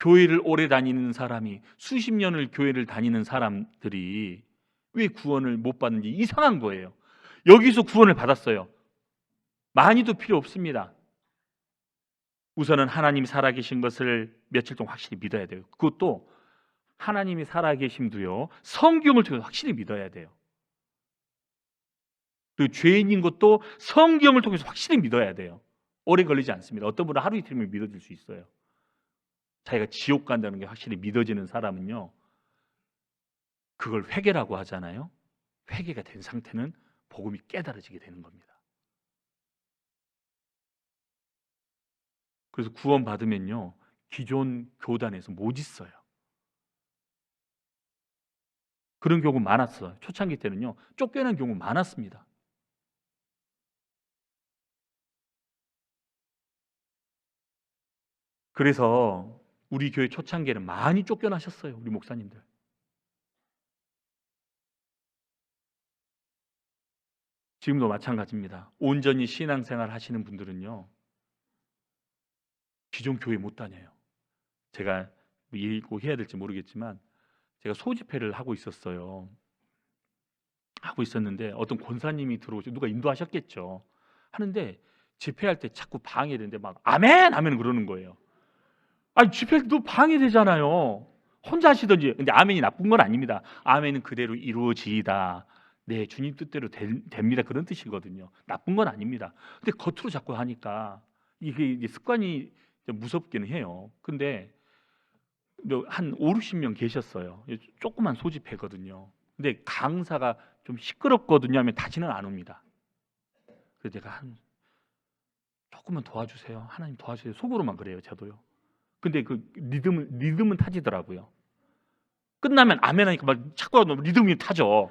교회를 오래 다니는 사람이 수십 년을 교회를 다니는 사람들이 왜 구원을 못 받는지 이상한 거예요. 여기서 구원을 받았어요. 많이도 필요 없습니다. 우선은 하나님이 살아계신 것을 며칠 동안 확실히 믿어야 돼요. 그것도 하나님이 살아계심도요 성경을 통해서 확실히 믿어야 돼요. 그 죄인인 것도 성경을 통해서 확실히 믿어야 돼요. 오래 걸리지 않습니다. 어떤 분은 하루 이틀이면 믿어질 수 있어요. 자기가 지옥 간다는 게 확실히 믿어지는 사람은요 그걸 회개라고 하잖아요. 회개가 된 상태는 복음이 깨달아지게 되는 겁니다. 그래서 구원 받으면요 기존 교단에서 못 있어요. 그런 경우 많았어요. 초창기 때는요 쫓겨난 경우 많았습니다. 그래서 우리 교회 초창기에는 많이 쫓겨나셨어요. 우리 목사님들. 지금도 마찬가지입니다. 온전히 신앙생활 하시는 분들은요 기존 교회 못 다녀요. 제가 꼭 해야 될지 모르겠지만 제가 소집회를 하고 있었어요. 하고 있었는데 어떤 권사님이 들어오셔, 누가 인도하셨겠죠. 하는데 집회할 때 자꾸 방해되는데 막 아멘 아멘 그러는 거예요. 아니 집회할 때도 방해되잖아요. 혼자 하시든지. 근데 아멘이 나쁜 건 아닙니다. 아멘은 그대로 이루어지이다. 네, 주님 뜻대로 됩니다. 그런 뜻이거든요. 나쁜 건 아닙니다. 근데 겉으로 자꾸 하니까 이게 습관이 무섭기는 해요. 근데 한 5, 60명 계셨어요. 조그만 소집회거든요. 근데 강사가 좀 시끄럽거든요 하면 다시는 안 옵니다. 그래서 제가 조금만 도와주세요. 하나님 도와주세요. 속으로만 그래요. 저도요. 근데 그 리듬은 타지더라고요. 끝나면 아멘 하니까 막 자꾸 리듬이 타죠.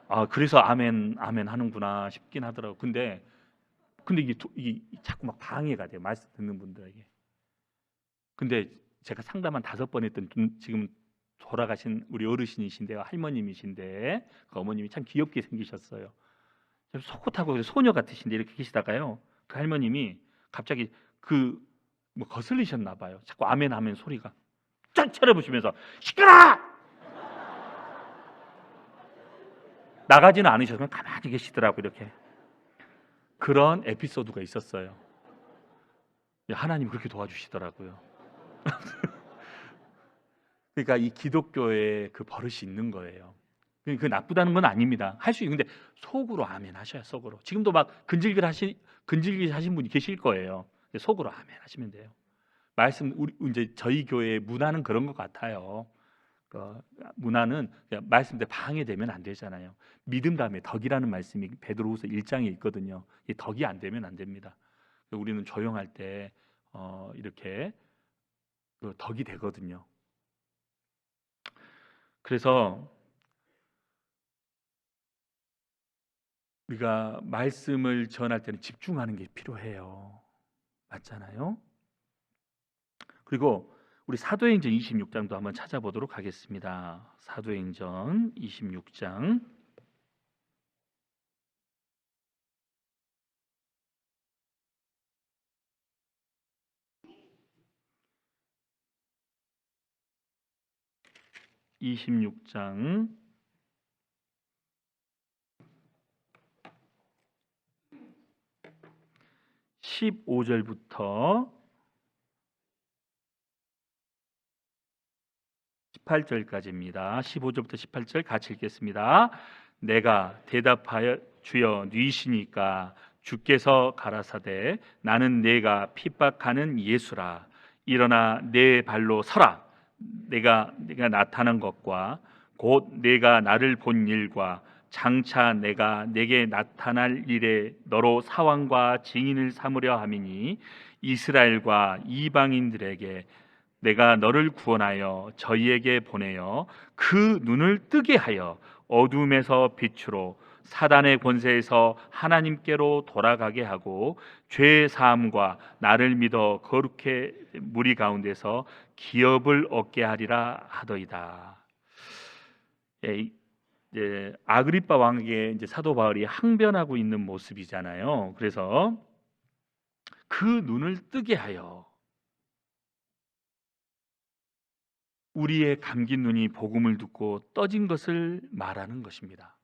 아, 그래서 아멘 아멘 하는구나 싶긴 하더라고요. 근데 이게 자꾸 막 방해가 돼요. 말씀 듣는 분들에게. 근데 제가 상담 한 5번 했던 지금 돌아가신 우리 어르신이신데요, 할머님이신데 그 어머님이 참 귀엽게 생기셨어요. 속옷하고 소녀 같으신데 이렇게 계시다가요, 그 할머님이 갑자기 뭐 거슬리셨나 봐요. 자꾸 아멘 하면 소리가 쫙 차려보시면서 시끄러! 나가지는 않으셔서 가만히 계시더라고. 이렇게 그런 에피소드가 있었어요. 하나님 그렇게 도와주시더라고요. 그러니까 이 기독교에 그 버릇이 있는 거예요. 그 나쁘다는 건 아닙니다. 할 수 있는데 속으로 아멘 하셔야. 속으로. 지금도 막 근질길 하신 분이 계실 거예요. 속으로 아멘 하시면 돼요. 우리 이제 저희 교회의 문화는 그런 것 같아요. 문화는 말씀대 방해되면 안 되잖아요. 믿음 다음에 덕이라는 말씀이 베드로후서 1장에 있거든요. 이 덕이 안 되면 안 됩니다. 우리는 조용할 때 이렇게 덕이 되거든요. 그래서 우리가 말씀을 전할 때는 집중하는 게 필요해요. 맞잖아요. 그리고 우리 사도행전 26장도 한번 찾아보도록 하겠습니다. 사도행전 26장 26장 15절부터 18절까지입니다. 15절부터 18절 같이 읽겠습니다. 내가 대답하여 주여 니시니까 주께서 가라사대 나는 내가 핍박하는 예수라. 일어나 내 발로 서라. 내가 나타난 것과 곧 내가 나를 본 일과 장차 내가 내게 나타날 일에 너로 사왕과 증인을 삼으려 함이니 이스라엘과 이방인들에게 내가 너를 구원하여 저희에게 보내어 그 눈을 뜨게 하여 어둠에서 빛으로 사단의 권세에서 하나님께로 돌아가게 하고 죄 사함과 나를 믿어 거룩해 무리 가운데서 기업을 얻게 하리라 하더이다. 이제 아그리빠 왕에게 이제 사도 바울이 항변하고 있는 모습이잖아요. 그래서 그 눈을 뜨게 하여 우리의 감긴 눈이 복음을 듣고 떠진 것을 말하는 것입니다.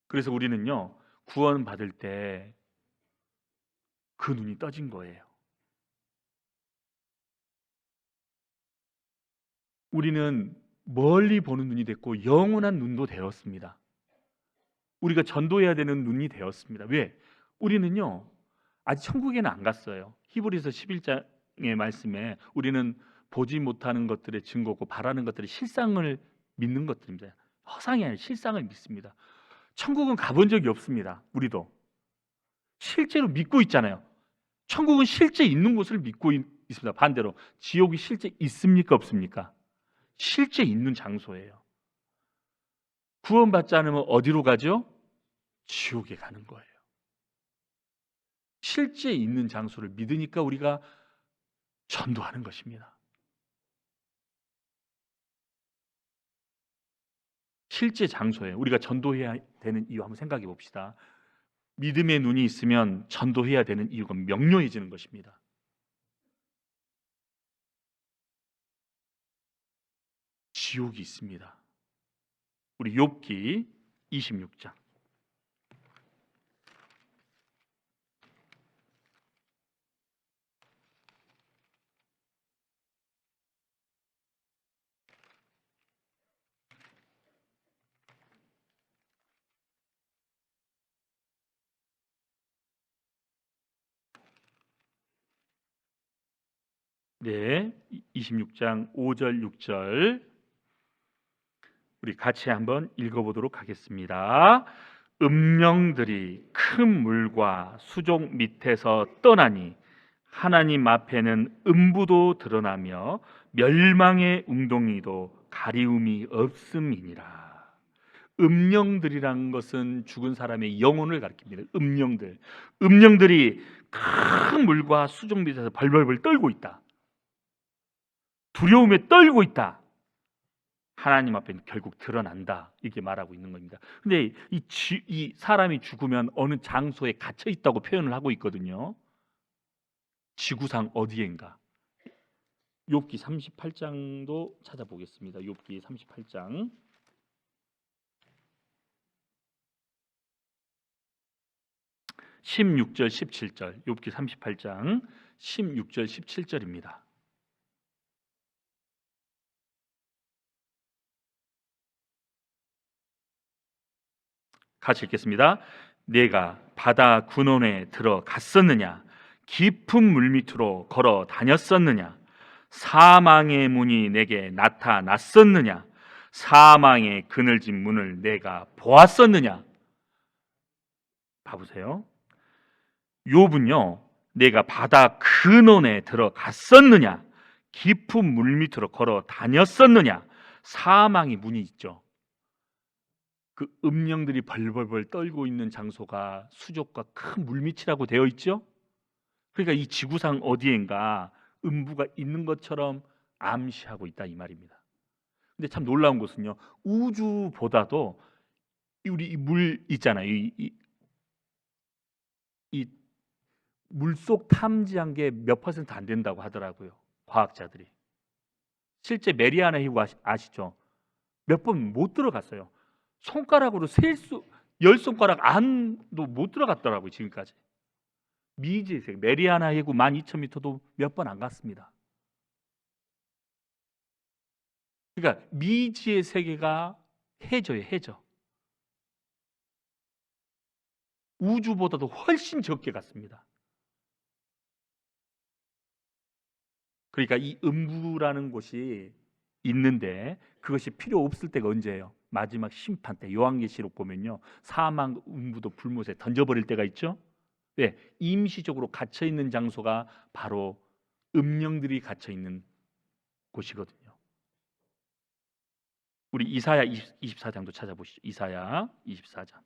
그래서 우리는요, 구원 받을 때 그 눈이 떠진 거예요. 우리는 멀리 보는 눈이 됐고 영원한 눈도 되었습니다. 우리가 전도해야 되는 눈이 되었습니다. 왜? 우리는요, 아직 천국에는 안 갔어요. 히브리서 11장의 말씀에 우리는 보지 못하는 것들의 증거고 바라는 것들의 실상을 믿는 것들입니다. 허상이 아니라 실상을 믿습니다. 천국은 가본 적이 없습니다. 우리도 실제로 믿고 있잖아요. 천국은 실제 있는 곳을 믿고 있습니다. 반대로 지옥이 실제 있습니까 없습니까? 실제 있는 장소예요. 구원받지 않으면 어디로 가죠? 지옥에 가는 거예요. 실제 있는 장소를 믿으니까 우리가 전도하는 것입니다. 실제 장소에 우리가 전도해야 되는 이유 한번 생각해 봅시다. 믿음의 눈이 있으면 전도해야 되는 이유가 명료해지는 것입니다. 지옥이 있습니다. 우리 욥기 26장. 네, 26장 5절 6절 우리 같이 한번 읽어보도록 하겠습니다. 음령들이 큰 물과 수족 밑에서 떠나니 하나님 앞에는 음부도 드러나며 멸망의 웅덩이도 가리움이 없음이니라. 음령들이란 것은 죽은 사람의 영혼을 가리킵니다. 음령들이 큰 물과 수족 밑에서 벌벌벌 떨고 있다. 두려움에 떨고 있다. 하나님 앞에는 결국 드러난다. 이렇게 말하고 있는 겁니다. 근데 이 사람이 죽으면 어느 장소에 갇혀 있다고 표현을 하고 있거든요. 지구상 어디엔가. 욥기 38장도 찾아보겠습니다. 욥기 38장 16절 17절 욥기 38장 16절 17절입니다. 같이 읽겠습니다. 내가 바다 근원에 들어갔었느냐? 깊은 물밑으로 걸어 다녔었느냐? 사망의 문이 내게 나타났었느냐? 사망의 그늘진 문을 내가 보았었느냐? 봐보세요. 욥은요, 내가 바다 근원에 들어갔었느냐? 깊은 물밑으로 걸어 다녔었느냐? 사망의 문이 있죠. 그 음령들이 벌벌벌 떨고 있는 장소가 수족과 큰 물밑이라고 되어 있죠. 그러니까 이 지구상 어디엔가 음부가 있는 것처럼 암시하고 있다 이 말입니다. 근데 참 놀라운 것은요, 우주보다도 우리 이 물 있잖아요. 이 물속 탐지한 게 몇 퍼센트 안 된다고 하더라고요, 과학자들이. 실제 메리아나 해구 아시죠? 몇 번 못 들어갔어요. 손가락으로 셀 수, 10손가락 안도 못 들어갔더라고요, 지금까지. 미지의 세계, 메리아나 해구 12,000m도 몇 번 안 갔습니다. 그러니까 미지의 세계가 해저예요, 해저. 우주보다도 훨씬 적게 갔습니다. 그러니까 이 음부라는 곳이 있는데 그것이 필요 없을 때가 언제예요? 마지막 심판 때. 요한계시록 보면요, 사망 음부도 불못에 던져버릴 때가 있죠. 네, 임시적으로 갇혀 있는 장소가 바로 음령들이 갇혀 있는 곳이거든요. 우리 이사야 24장도 찾아보시죠. 이사야 24장.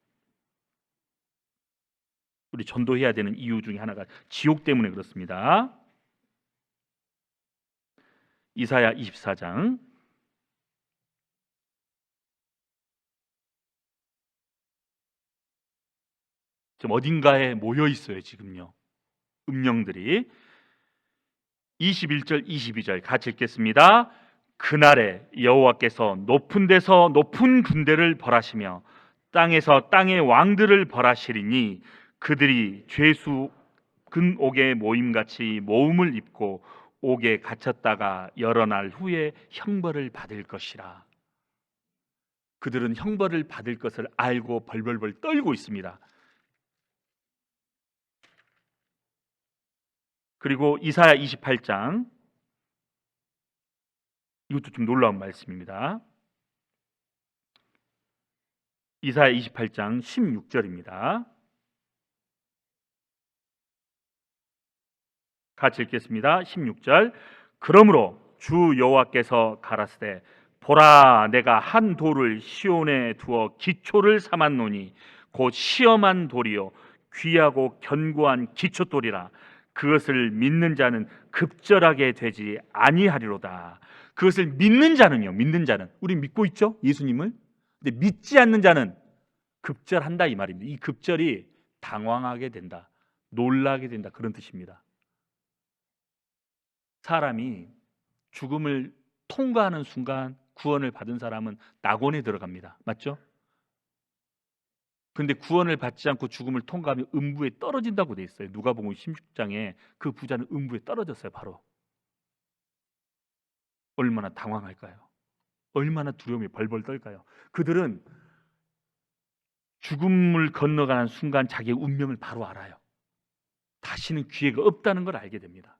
우리 전도해야 되는 이유 중에 하나가 지옥 때문에 그렇습니다. 이사야 24장 지금 어딘가에 모여 있어요. 지금요, 음령들이. 21절 22절 같이 읽겠습니다. 그날에 여호와께서 높은 데서 높은 군대를 벌하시며 땅에서 땅의 왕들을 벌하시리니 그들이 죄수 근옥의 모임같이 모음을 입고 옥에 갇혔다가 여러 날 후에 형벌을 받을 것이라. 그들은 형벌을 받을 것을 알고 벌벌벌 떨고 있습니다. 그리고 이사야 28장, 이것도 좀 놀라운 말씀입니다. 이사야 28장 16절입니다. 같이 읽겠습니다. 16절. 그러므로 주 여호와께서 가라사대 보라, 내가 한 돌을 시온에 두어 기초를 삼았노니 곧 시험한 돌이요 귀하고 견고한 기초돌이라. 그것을 믿는 자는 급절하게 되지 아니하리로다. 그것을 믿는 자는요, 믿는 자는, 우리 믿고 있죠, 예수님을. 근데 믿지 않는 자는 급절한다 이 말입니다. 이 급절이 당황하게 된다, 놀라게 된다, 그런 뜻입니다. 사람이 죽음을 통과하는 순간 구원을 받은 사람은 낙원에 들어갑니다. 맞죠? 근데 구원을 받지 않고 죽음을 통과하면 음부에 떨어진다고 돼 있어요. 누가복음 16장에 그 부자는 음부에 떨어졌어요. 바로. 얼마나 당황할까요? 얼마나 두려움이 벌벌 떨까요? 그들은 죽음을 건너가는 순간 자기의 운명을 바로 알아요. 다시는 기회가 없다는 걸 알게 됩니다.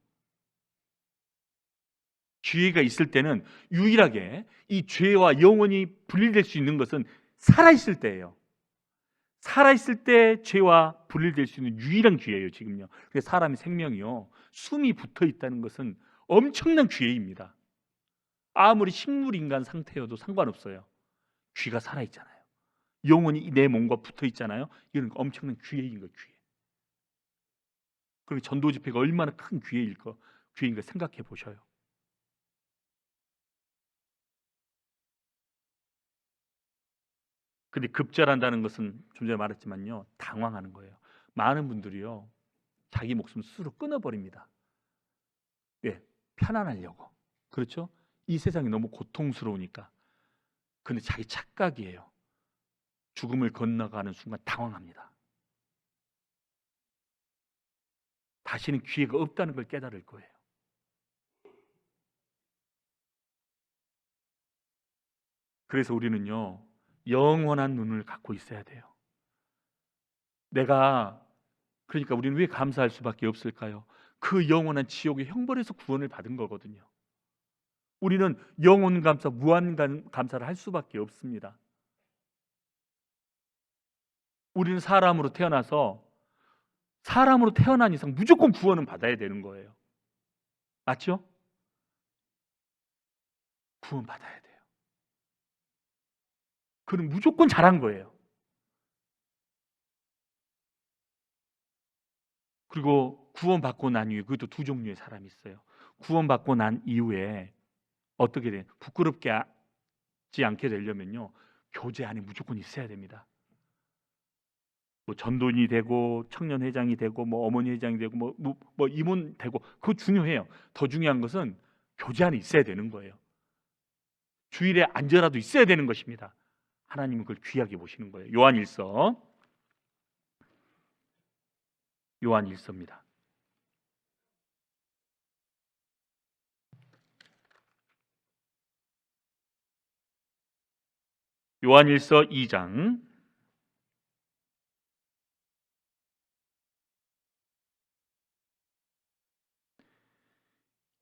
기회가 있을 때는 유일하게 이 죄와 영원히 분리될 수 있는 것은 살아있을 때예요. 살아있을 때 죄와 분리될 수 있는 유일한 기회예요. 지금요. 그래서 사람의 생명이요, 숨이 붙어 있다는 것은 엄청난 기회입니다. 아무리 식물인간 상태여도 상관없어요. 귀가 살아있잖아요. 영혼이 내 몸과 붙어 있잖아요. 이건 엄청난 기회인 거예요. 기회. 그리고 전도 집회가 얼마나 큰 기회인가 생각해 보셔요. 근데 급절한다는 것은 좀 전에 말했지만요, 당황하는 거예요. 많은 분들이요, 자기 목숨 스스로 끊어버립니다. 왜? 편안하려고. 그렇죠? 이 세상이 너무 고통스러우니까. 근데 자기 착각이에요. 죽음을 건너가는 순간 당황합니다. 다시는 기회가 없다는 걸 깨달을 거예요. 그래서 우리는요, 영원한 눈을 갖고 있어야 돼요. 그러니까 우리는 왜 감사할 수밖에 없을까요? 그 영원한 지옥의 형벌에서 구원을 받은 거거든요. 우리는 영원 감사, 무한 감사를 할 수밖에 없습니다. 우리는 사람으로 태어난 이상 무조건 구원은 받아야 되는 거예요. 맞죠? 구원 받아야 돼요. 그건 무조건 잘한 거예요. 그리고 구원받고 난 이후에, 그것도 두 종류의 사람이 있어요. 구원받고 난 이후에 어떻게 돼요? 부끄럽게 하지 않게 되려면요, 교제 안에 무조건 있어야 됩니다. 뭐 전도인이 되고 청년회장이 되고 뭐 어머니 회장이 되고 뭐 임원 되고, 그거 중요해요. 더 중요한 것은 교제 안에 있어야 되는 거예요. 주일에 앉아라도 있어야 되는 것입니다. 하나님은 그걸 귀하게 보시는 거예요. 요한일서입니다. 요한일서 2장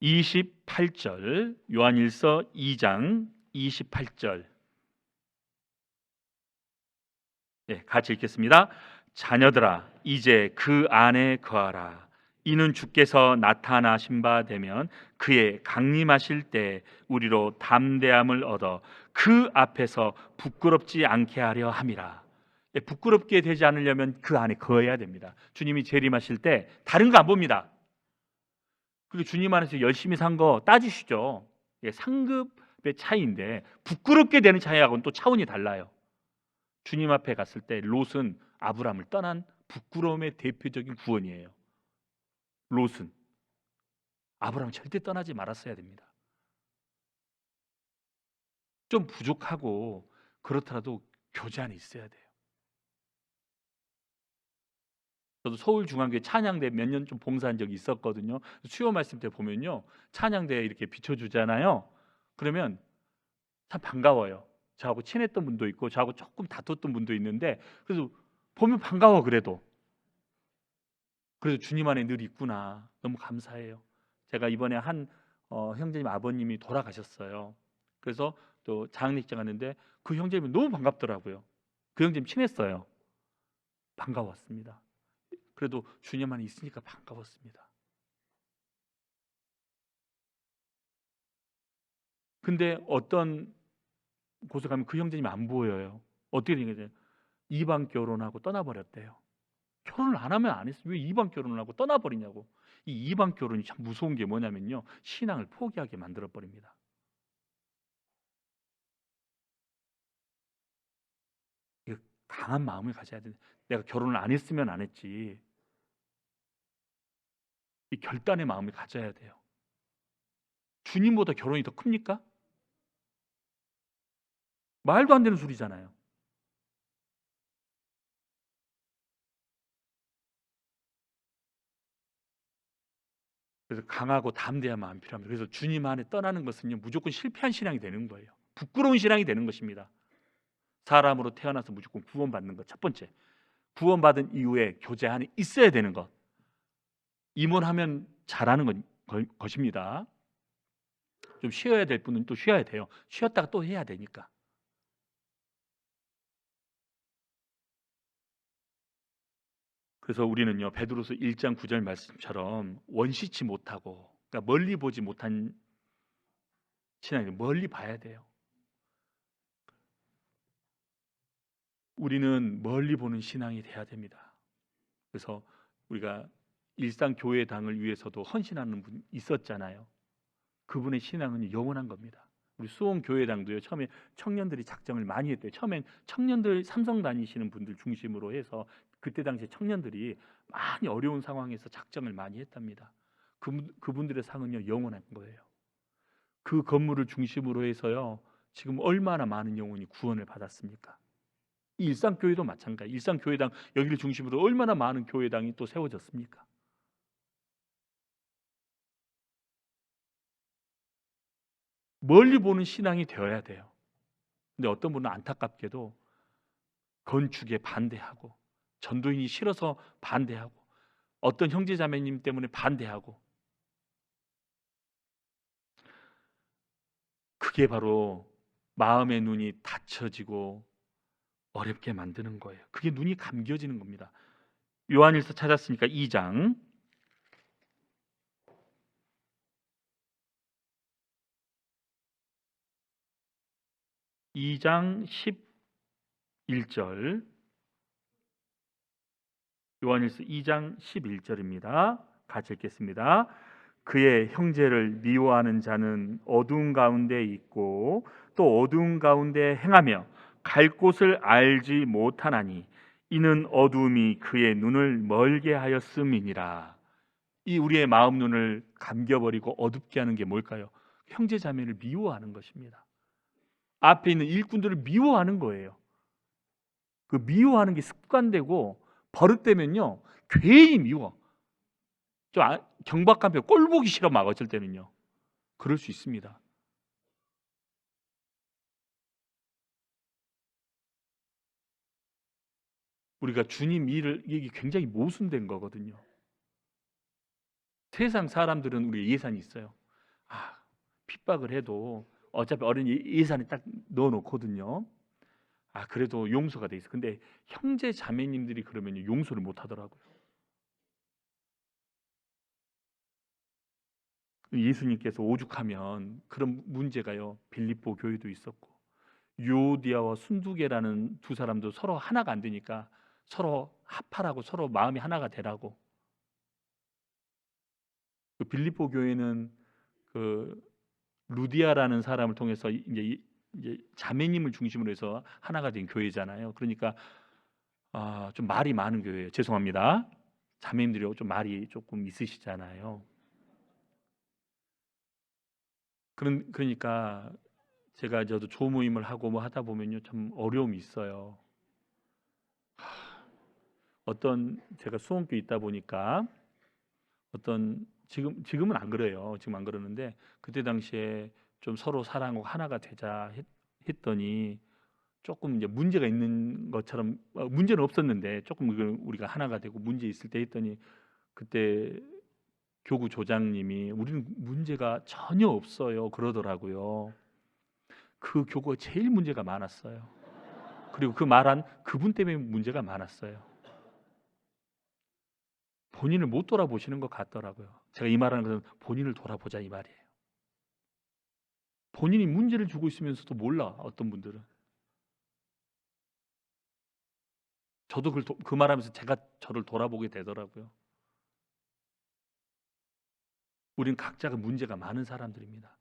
28절, 요한일서 2장 28절. 같이 읽겠습니다. 자녀들아, 이제 그 안에 거하라. 이는 주께서 나타나신 바 되면 그의 강림하실 때 우리로 담대함을 얻어 그 앞에서 부끄럽지 않게 하려 함이라. 부끄럽게 되지 않으려면 그 안에 거해야 됩니다. 주님이 재림하실 때 다른 거 안 봅니다. 그리고 주님 안에서 열심히 산 거 따지시죠. 상급의 차이인데 부끄럽게 되는 차이하고는 또 차원이 달라요. 주님 앞에 갔을 때 롯은 아브라함을 떠난 부끄러움의 대표적인 구원이에요. 롯은 아브라함 절대 떠나지 말았어야 됩니다. 좀 부족하고 그렇더라도 교제 안에 있어야 돼요. 저도 서울중앙교회 찬양대 몇 년 좀 봉사한 적이 있었거든요. 수요 말씀 때 보면요, 찬양대에 이렇게 비춰주잖아요. 그러면 참 반가워요. 저하고 친했던 분도 있고 저하고 조금 다퉜던 분도 있는데, 그래서 보면 반가워. 그래도 주님 안에 늘 있구나. 너무 감사해요. 제가 이번에 한 형제님 아버님이 돌아가셨어요. 그래서 또 장례식장 갔는데 그 형제님이 너무 반갑더라고요. 그 형제님 친했어요. 반가웠습니다. 그래도 주님 안에 있으니까 반가웠습니다. 근데 어떤 곳에 가면 그 형제님이 안 보여요. 어떻게 된 거죠? 이방 결혼하고 떠나버렸대요. 결혼을 안 하면 안 했어. 왜 이방 결혼을 하고 떠나버리냐고. 이 이방 결혼이 참 무서운 게 뭐냐면요, 신앙을 포기하게 만들어 버립니다. 이거 강한 마음을 가져야 돼. 내가 결혼을 안 했으면 안 했지. 이 결단의 마음을 가져야 돼요. 주님보다 결혼이 더 큽니까? 말도 안 되는 소리잖아요. 그래서 강하고 담대한 마음이 필요합니다. 그래서 주님 안에 떠나는 것은요, 무조건 실패한 신앙이 되는 거예요. 부끄러운 신앙이 되는 것입니다. 사람으로 태어나서 무조건 구원받는 것. 첫 번째, 구원받은 이후에 교제 안에 있어야 되는 것. 임원하면 잘하는 것입니다. 좀 쉬어야 될 분은 또 쉬어야 돼요. 쉬었다가 또 해야 되니까. 그래서 우리는요, 베드로서 1장 9절 말씀처럼 원시치 못하고, 그러니까 멀리 보지 못한 신앙이 멀리 봐야 돼요. 우리는 멀리 보는 신앙이 돼야 됩니다. 그래서 우리가 일상교회당을 위해서도 헌신하는 분 있었잖아요. 그분의 신앙은 영원한 겁니다. 우리 수원교회당도요, 처음에 청년들이 작정을 많이 했대요. 처음엔 청년들 삼성 다니시는 분들 중심으로 해서 그때 당시에 청년들이 많이 어려운 상황에서 작정을 많이 했답니다. 그분들의 상은요, 영원한 거예요. 그 건물을 중심으로 해서요, 지금 얼마나 많은 영혼이 구원을 받았습니까? 이 일상교회도 마찬가지. 일상교회당 여기를 중심으로 얼마나 많은 교회당이 또 세워졌습니까? 멀리 보는 신앙이 되어야 돼요. 근데 어떤 분은 안타깝게도 건축에 반대하고, 전도인이 싫어서 반대하고, 어떤 형제자매님 때문에 반대하고, 그게 바로 마음의 눈이 닫혀지고 어렵게 만드는 거예요. 그게 눈이 감겨지는 겁니다. 요한일서 찾았으니까 2장 11절, 요한일서 2장 11절입니다. 같이 읽겠습니다. 그의 형제를 미워하는 자는 어두운 가운데 있고 또 어두운 가운데 행하며 갈 곳을 알지 못하나니 이는 어두움이 그의 눈을 멀게 하였음이니라. 이 우리의 마음 눈을 감겨버리고 어둡게 하는 게 뭘까요? 형제 자매를 미워하는 것입니다. 앞에 있는 일꾼들을 미워하는 거예요. 그 미워하는 게 습관되고 버릇되면요, 괜히 미워. 좀 경박한 표, 꼴 보기 싫어 막 어쩔 때는요. 그럴 수 있습니다. 우리가 주님 일을, 이게 굉장히 모순된 거거든요. 세상 사람들은 우리 예산이 있어요. 아, 핍박을 해도 어차피 어른 예산에 딱 넣어놓거든요. 아, 그래도 용서가 돼 있어. 근데 형제 자매님들이 그러면 용서를 못 하더라고요. 예수님께서 오죽하면 그런 문제가요, 빌립보 교회도 있었고 유오디아와 순두계라는 두 사람도 서로 하나가 안 되니까 서로 합하라고, 서로 마음이 하나가 되라고. 그 빌립보 교회는 그 루디아라는 사람을 통해서 이제 자매님을 중심으로 해서 하나가 된 교회잖아요. 그러니까 좀 말이 많은 교회예요. 죄송합니다. 자매님들이 좀 말이 조금 있으시잖아요. 그러니까 저도 조모임을 하고 뭐 하다 보면요, 참 어려움이 있어요. 어떤 제가 수원교에 있다 보니까 어떤 지금은 안 그래요. 지금 안 그러는데 그때 당시에 좀 서로 사랑하고 하나가 되자 했더니 조금 이제 문제가 있는 것처럼, 문제는 없었는데 조금 우리가 하나가 되고 문제 있을 때 했더니 그때 교구 조장님이 우리는 문제가 전혀 없어요 그러더라고요. 그 교구가 제일 문제가 많았어요. 그리고 그 말한 그분 때문에 문제가 많았어요. 본인을 못 돌아보시는 것 같더라고요. 제가 이 말하는 것은 본인을 돌아보자 이 말이에요. 본인이 문제를 주고 있으면서도 몰라, 어떤 분들은. 저도 그 말하면서 제가 저를 돌아보게 되더라고요. 우린 각자가 문제가 많은 사람들입니다.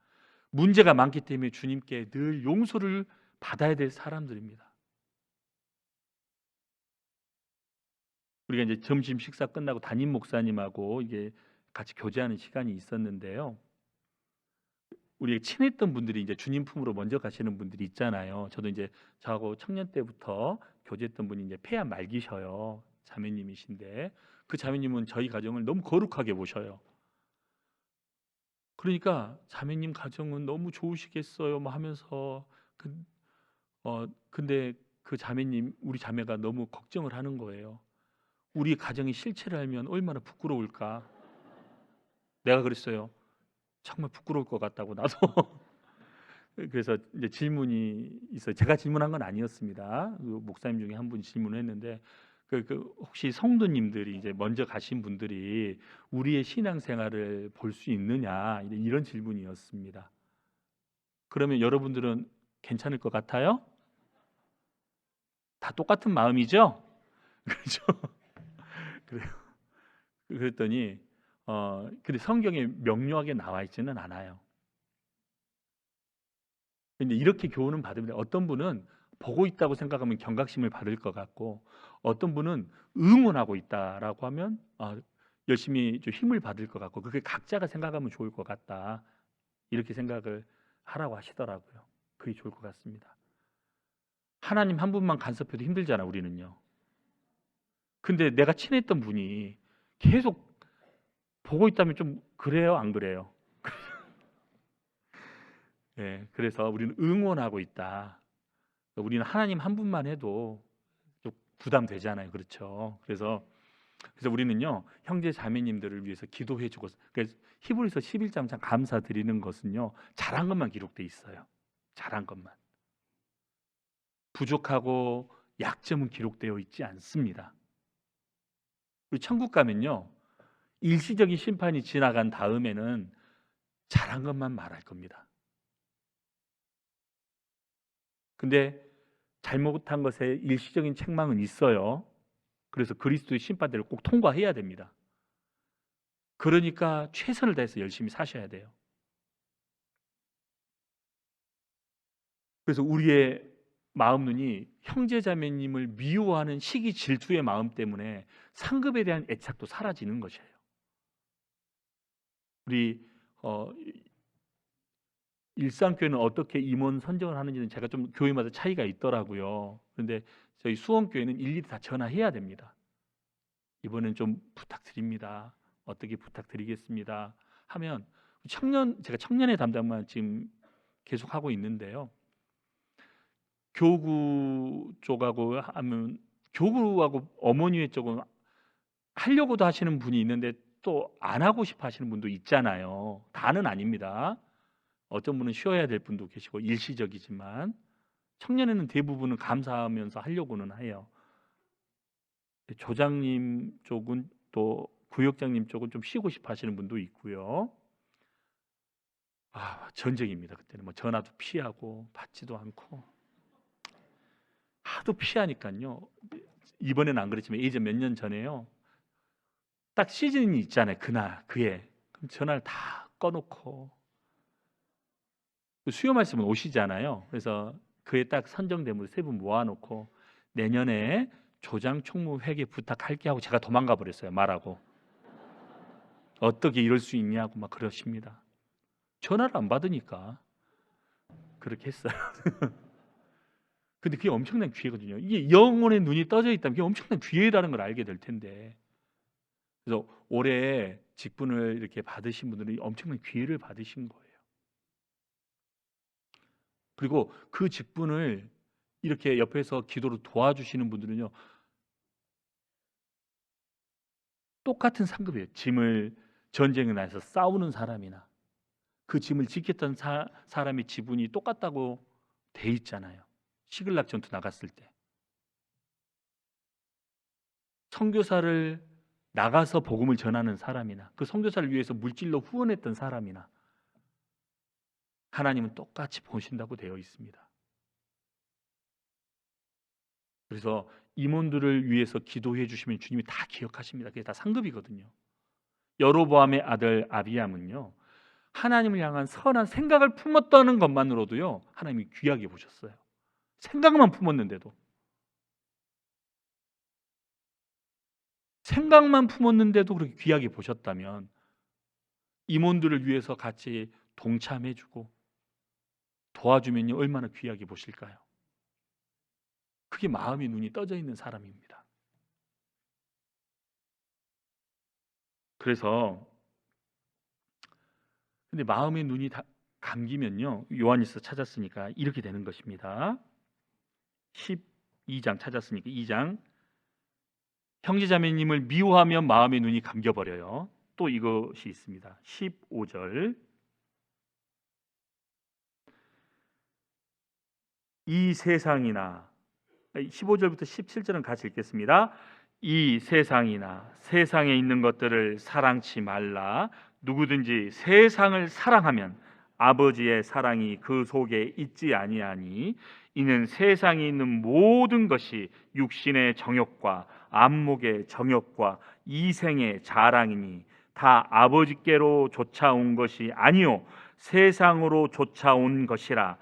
문제가 많기 때문에 주님께 늘 용서를 받아야 될 사람들입니다. 우리가 이제 점심 식사 끝나고 담임 목사님하고 이게 같이 교제하는 시간이 있었는데요. 우리 친했던 분들이 이제 주님 품으로 먼저 가시는 분들이 있잖아요. 저도 이제 저하고 청년 때부터 교제했던 분이 이제 폐암 말기셔요. 자매님이신데 그 자매님은 저희 가정을 너무 거룩하게 보셔요. 그러니까 자매님 가정은 너무 좋으시겠어요, 뭐 하면서 근데 그 자매님 우리 자매가 너무 걱정을 하는 거예요. 우리 가정이 실체를 알면 얼마나 부끄러울까. 내가 그랬어요. 정말 부끄러울 것 같다고 나도. 그래서 이제 질문이 있어요. 제가 질문한 건 아니었습니다. 그 목사님 중에 한 분이 질문을 했는데 혹시 성도님들이 이제 먼저 가신 분들이 우리의 신앙생활을 볼 수 있느냐 이런 질문이었습니다. 그러면 여러분들은 괜찮을 것 같아요? 다 똑같은 마음이죠? 그렇죠? 그래요. 그랬더니 근데 성경에 명료하게 나와 있지는 않아요. 근데 이렇게 교훈은 받으면 어떤 분은 보고 있다고 생각하면 경각심을 받을 것 같고 어떤 분은 응원하고 있다라고 하면 열심히 좀 힘을 받을 것 같고 그게 각자가 생각하면 좋을 것 같다. 이렇게 생각을 하라고 하시더라고요. 그게 좋을 것 같습니다. 하나님 한 분만 간섭해도 힘들잖아, 우리는요. 근데 내가 친했던 분이 계속 보고 있다면 좀 그래요, 안 그래요? 네, 그래서 우리는 응원하고 있다. 우리는 하나님 한 분만 해도 좀 부담되잖아요, 그렇죠? 그래서 우리는요 형제 자매님들을 위해서 기도해주고 그래서 히브리서 11장 참 감사드리는 것은요 잘한 것만 기록돼 있어요. 잘한 것만. 부족하고 약점은 기록되어 있지 않습니다. 우리 천국 가면요 일시적인 심판이 지나간 다음에는 잘한 것만 말할 겁니다. 근데 잘못한 것에 일시적인 책망은 있어요. 그래서 그리스도의 심판대를 꼭 통과해야 됩니다. 그러니까 최선을 다해서 열심히 사셔야 돼요. 그래서 우리의 마음 눈이 형제자매님을 미워하는 시기 질투의 마음 때문에 상급에 대한 애착도 사라지는 것이에요. 우리 일상교회는 어떻게 임원 선정을 하는지는 제가 좀 교회마다 차이가 있더라고요. 그런데 저희 수원교회는 일일이 다 전화해야 됩니다. 이번엔 좀 부탁드립니다. 어떻게 부탁드리겠습니다. 하면 제가 청년의 담당만 지금 계속 하고 있는데요. 교구 쪽하고 하면 교구하고 어머니회 쪽은 하려고도 하시는 분이 있는데 또 안 하고 싶어 하시는 분도 있잖아요. 다는 아닙니다. 어떤 분은 쉬어야 될 분도 계시고 일시적이지만 청년에는 대부분은 감사하면서 하려고는 해요. 조장님 쪽은 또 구역장님 쪽은 좀 쉬고 싶어 하시는 분도 있고요. 전쟁입니다. 그때는 뭐 전화도 피하고 받지도 않고 하도 피하니까요. 이번에는 안 그랬지만 예전 몇 년 전에요. 딱 시즌이 있잖아요. 그해. 그럼 전화를 다 꺼놓고 수요 말씀은 오시잖아요. 그래서 그해 딱 선정되면 세 분 모아놓고 내년에 조장 총무 회계 부탁할게 하고 제가 도망가 버렸어요. 말하고 어떻게 이럴 수 있냐고 막 그러십니다. 전화를 안 받으니까 그렇게 했어요. 근데 그게 엄청난 기회거든요. 이게 영혼의 눈이 떠져 있다면 그게 엄청난 기회라는 걸 알게 될 텐데. 그래서 올해 직분을 이렇게 받으신 분들은 엄청난 기회를 받으신 거예요. 그리고 그 직분을 이렇게 옆에서 기도로 도와주시는 분들은요. 똑같은 상급이에요. 짐을 전쟁에 나서 싸우는 사람이나 그 짐을 지켰던 사람의 지분이 똑같다고 돼 있잖아요. 시글락 전투 나갔을 때. 선교사를 나가서 복음을 전하는 사람이나 그 선교사를 위해서 물질로 후원했던 사람이나 하나님은 똑같이 보신다고 되어 있습니다. 그래서 임원들을 위해서 기도해 주시면 주님이 다 기억하십니다. 그게 다 상급이거든요. 여로보암의 아들 아비암은요. 하나님을 향한 선한 생각을 품었다는 것만으로도요. 하나님이 귀하게 보셨어요. 생각만 품었는데도. 생각만 품었는데도 그렇게 귀하게 보셨다면 임원들을 위해서 같이 동참해주고 도와주면요 얼마나 귀하게 보실까요? 그게 마음의 눈이 떠져 있는 사람입니다. 그래서 근데 마음의 눈이 다 감기면요, 요한일서 찾았으니까 이렇게 되는 것입니다. 12장 찾았으니까 2장, 형제자매님을 미워하면 마음의 눈이 감겨버려요. 또 이것이 있습니다. 15절, 이 세상이나, 15절부터 17절은 같이 읽겠습니다. 이 세상이나 세상에 있는 것들을 사랑치 말라. 누구든지 세상을 사랑하면 아버지의 사랑이 그 속에 있지 아니하니, 이는 세상에 있는 모든 것이 육신의 정욕과 안목의 정욕과 이생의 자랑이니 다 아버지께로 쫓아온 것이 아니요 세상으로 쫓아온 것이라.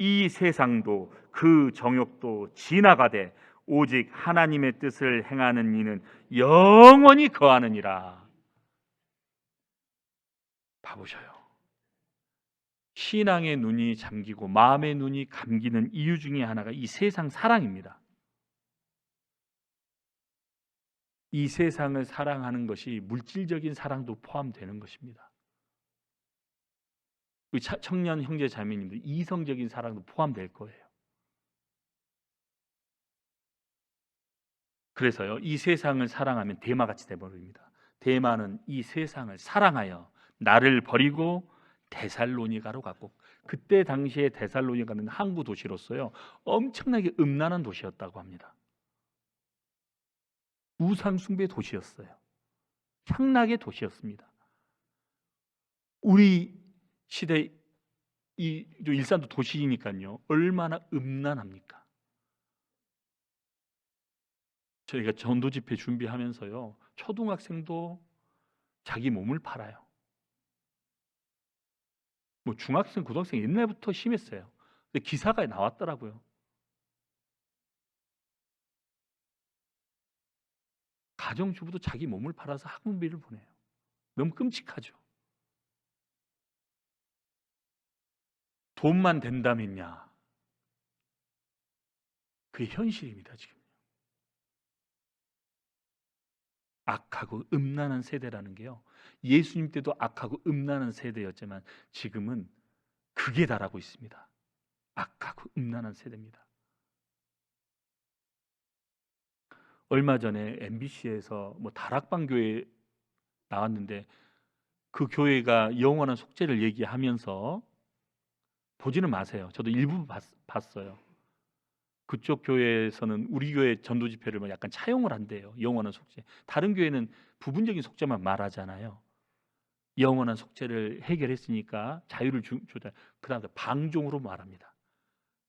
이 세상도 그 정욕도 지나가되 오직 하나님의 뜻을 행하는 이는 영원히 거하느니라. 봐보셔요. 신앙의 눈이 잠기고 마음의 눈이 감기는 이유 중에 하나가 이 세상 사랑입니다. 이 세상을 사랑하는 것이 물질적인 사랑도 포함되는 것입니다. 우리 청년 형제 자매님들 이성적인 사랑도 포함될 거예요. 그래서요, 이 세상을 사랑하면 대마같이 되어버립니다. 대마는 이 세상을 사랑하여 나를 버리고 데살로니가로 갔고, 그때 당시에 데살로니가는 항구 도시로서요 엄청나게 음란한 도시였다고 합니다. 우상숭배 도시였어요. 향락의 도시였습니다. 우리 시대 이 일산도 도시이니까요 얼마나 음란합니까? 저희가 전도 집회 준비하면서요 초등학생도 자기 몸을 팔아요. 뭐 중학생, 고등학생 옛날부터 심했어요. 근데 기사가 나왔더라고요. 가정주부도 자기 몸을 팔아서 학원비를 보내요. 너무 끔찍하죠. 돈만 된다면야. 그게 현실입니다 지금. 악하고 음란한 세대라는 게요, 예수님 때도 악하고 음란한 세대였지만 지금은 극에 달하고 있습니다. 악하고 음란한 세대입니다. 얼마 전에 MBC에서 뭐 다락방 교회 나왔는데 그 교회가 영원한 속죄를 얘기하면서, 보지는 마세요. 저도 일부 봤어요. 그쪽 교회에서는 우리 교회 전도 집회를 약간 차용을 한대요. 영원한 속죄. 다른 교회는 부분적인 속죄만 말하잖아요. 영원한 속죄를 해결했으니까 자유를 주자. 그다음에 방종으로 말합니다.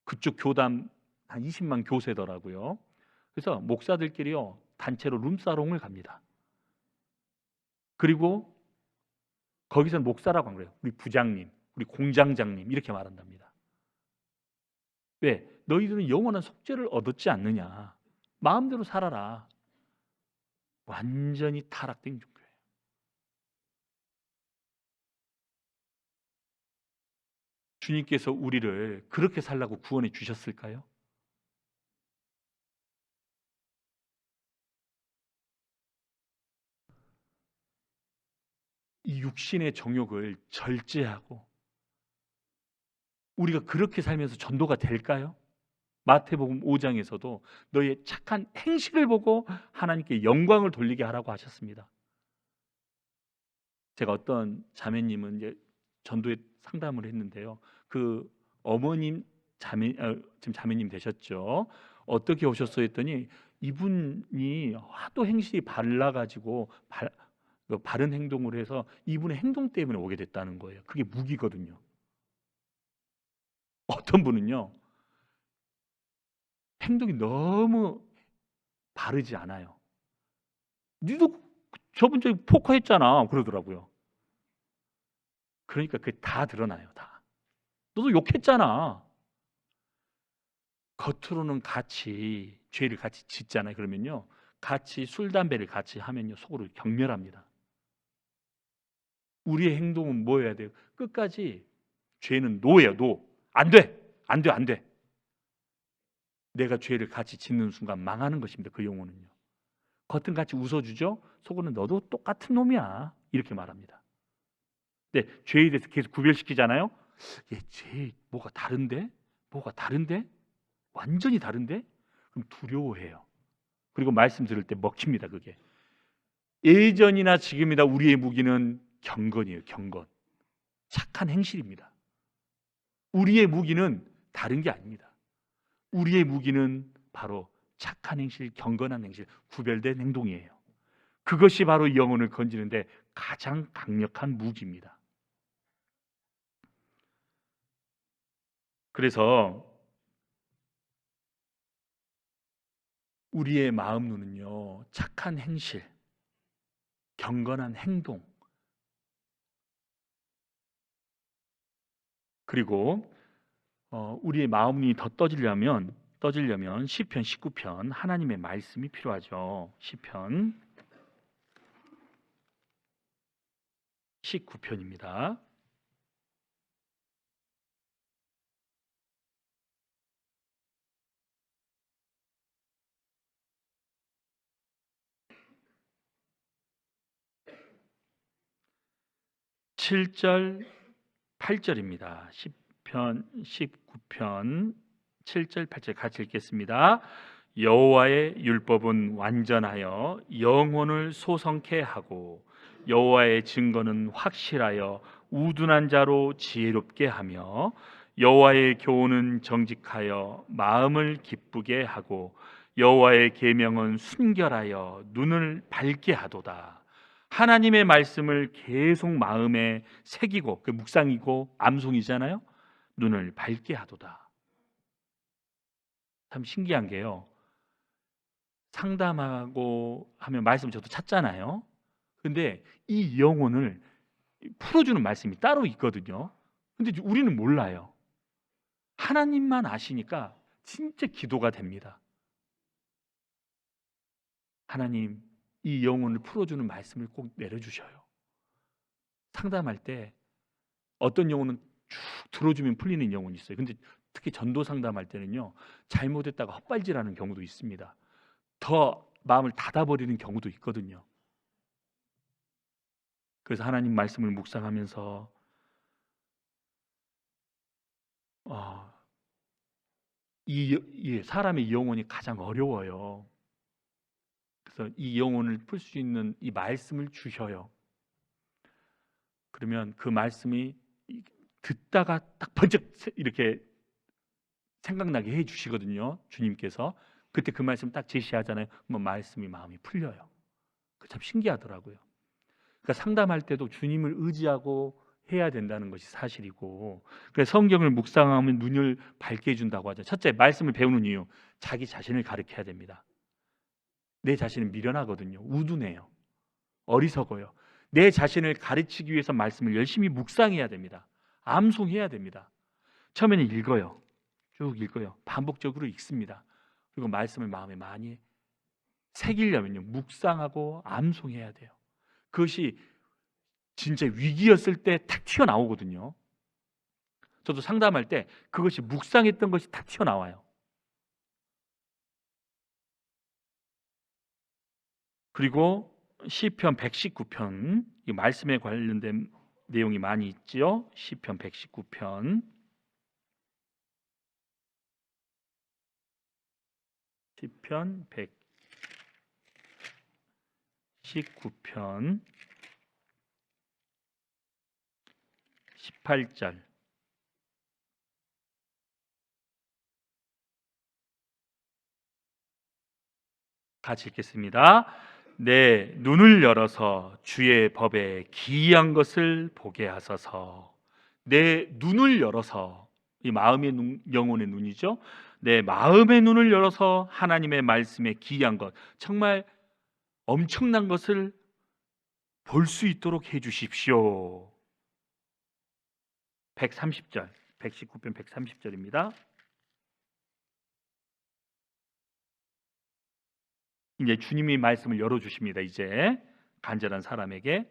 그쪽 교단 한 20만 교세더라고요. 그래서 목사들끼리요 단체로 룸사롱을 갑니다. 그리고 거기서는 목사라고 안 그래요. 우리 부장님, 우리 공장장님 이렇게 말한답니다. 왜? 너희들은 영원한 속죄를 얻었지 않느냐. 마음대로 살아라. 완전히 타락된 종교예요. 주님께서 우리를 그렇게 살라고 구원해 주셨을까요? 이 육신의 정욕을 절제하고 우리가 그렇게 살면서 전도가 될까요? 마태복음 5장에서도 너의 착한 행실을 보고 하나님께 영광을 돌리게 하라고 하셨습니다. 제가 어떤 자매님은 이제 전도에 상담을 했는데요. 그 어머님 지금 자매님 되셨죠. 어떻게 오셨어요 했더니 이분이 하도 행실이 발라가지고 바른 행동을 해서 이분의 행동 때문에 오게 됐다는 거예요. 그게 무기거든요. 어떤 분은요 행동이 너무 바르지 않아요. 니도 저번 주에 포커했잖아 그러더라고요. 그러니까 그게 다 드러나요. 다. 너도 욕했잖아. 겉으로는 같이 죄를 같이 짓잖아요. 그러면요 같이 술 담배를 같이 하면요 속으로 경멸합니다. 우리의 행동은 뭐여야 돼요? 끝까지 죄는 노예요. 노. 안 돼. 안 돼, 안 돼. 내가 죄를 같이 짓는 순간 망하는 것입니다. 그 영혼은요. 겉은 같이 웃어주죠. 속으로는 너도 똑같은 놈이야. 이렇게 말합니다. 근데 죄에 대해서 계속 구별시키잖아요. 죄 뭐가 다른데? 뭐가 다른데? 완전히 다른데? 그럼 두려워해요. 그리고 말씀 들을 때 먹힙니다. 그게. 예전이나 지금이나 우리의 무기는 경건이에요. 경건. 착한 행실입니다. 우리의 무기는 다른 게 아닙니다. 우리의 무기는 바로 착한 행실, 경건한 행실, 구별된 행동이에요. 그것이 바로 영혼을 건지는데 가장 강력한 무기입니다. 그래서 우리의 마음 눈은요, 착한 행실, 경건한 행동, 그리고 우리의 마음이 더 떠지려면 시편 19편 하나님의 말씀이 필요하죠. 시편 19편입니다. 칠 절 8절입니다. 시편 19편 7절 8절 같이 읽겠습니다. 여호와의 율법은 완전하여 영혼을 소성케 하고 여호와의 증거는 확실하여 우둔한 자로 지혜롭게 하며 여호와의 교훈은 정직하여 마음을 기쁘게 하고 여호와의 계명은 순결하여 눈을 밝게 하도다. 하나님의 말씀을 계속 마음에 새기고, 그 묵상이고 암송이잖아요. 눈을 밝게 하도다. 참 신기한 게요, 상담하고 하면 말씀 저도 찾잖아요. 근데 이 영혼을 풀어주는 말씀이 따로 있거든요. 근데 우리는 몰라요. 하나님만 아시니까 진짜 기도가 됩니다. 하나님, 이 영혼을 풀어주는 말씀을 꼭 내려주셔요. 상담할 때 어떤 영혼은 쭉 들어주면 풀리는 영혼이 있어요. 근데 특히 전도 상담할 때는요, 잘못했다가 헛발질하는 경우도 있습니다. 더 마음을 닫아버리는 경우도 있거든요. 그래서 하나님 말씀을 묵상하면서 이 사람의 영혼이 가장 어려워요. 그래서 이 영혼을 풀 수 있는 이 말씀을 주셔요. 그러면 그 말씀이 듣다가 딱 번쩍 이렇게 생각나게 해 주시거든요. 주님께서. 그때 그 말씀 딱 제시하잖아요. 그러면 말씀이 마음이 풀려요. 참 신기하더라고요. 그러니까 상담할 때도 주님을 의지하고 해야 된다는 것이 사실이고, 그래서 성경을 묵상하면 눈을 밝게 해준다고 하죠. 첫째, 말씀을 배우는 이유, 자기 자신을 가르쳐야 됩니다. 내 자신은 미련하거든요. 우둔해요. 어리석어요. 내 자신을 가르치기 위해서 말씀을 열심히 묵상해야 됩니다. 암송해야 됩니다. 처음에는 읽어요. 쭉 읽어요. 반복적으로 읽습니다. 그리고 말씀을 마음에 많이 새기려면요, 묵상하고 암송해야 돼요. 그것이 진짜 위기였을 때 탁 튀어나오거든요. 저도 상담할 때 그것이 묵상했던 것이 탁 튀어나와요. 그리고 시편 119편, 이 말씀에 관련된 내용이 많이 있죠. 시편 119편, 시편 119편 18절 같이 읽겠습니다. 내 눈을 열어서 주의 법에 기이한 것을 보게 하소서. 내 눈을 열어서, 이 마음의 눈, 영혼의 눈이죠. 내 마음의 눈을 열어서 하나님의 말씀에 기이한 것, 정말 엄청난 것을 볼 수 있도록 해 주십시오. 130절, 119편 130절입니다. 이제 주님이 말씀을 열어주십니다. 이제 간절한 사람에게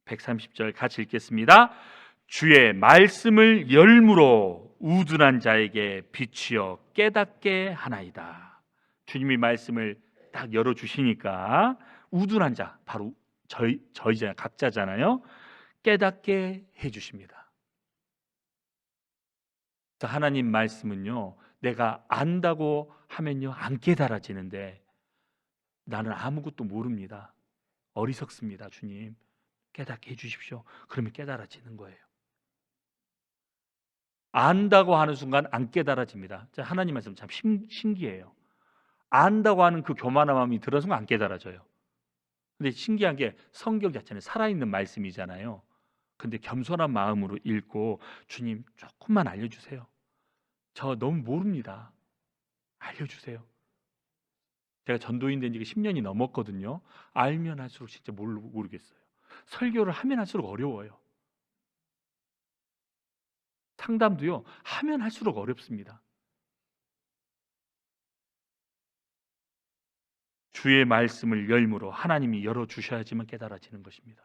130절 같이 읽겠습니다. 주의 말씀을 열무로 우둔한 자에게 비추어 깨닫게 하나이다. 주님이 말씀을 딱 열어주시니까 우둔한 자, 바로 저희잖아요. 각자잖아요. 깨닫게 해주십니다. 하나님 말씀은요, 내가 안다고 하면요 안 깨달아지는데 나는 아무것도 모릅니다. 어리석습니다. 주님 깨닫게 해주십시오. 그러면 깨달아지는 거예요. 안다고 하는 순간 안 깨달아집니다. 하나님 말씀 참 신기해요. 안다고 하는 그 교만한 마음이 들어서 순간 안 깨달아져요. 근데 신기한 게 성경 자체는 살아있는 말씀이잖아요. 근데 겸손한 마음으로 읽고 주님 조금만 알려주세요. 저 너무 모릅니다. 알려주세요. 제가 전도인 된 지가 10년이 넘었거든요. 알면 할수록 진짜 모르겠어요. 설교를 하면 할수록 어려워요. 상담도요, 하면 할수록 어렵습니다. 주의 말씀을 열무로 하나님이 열어주셔야지만 깨달아지는 것입니다.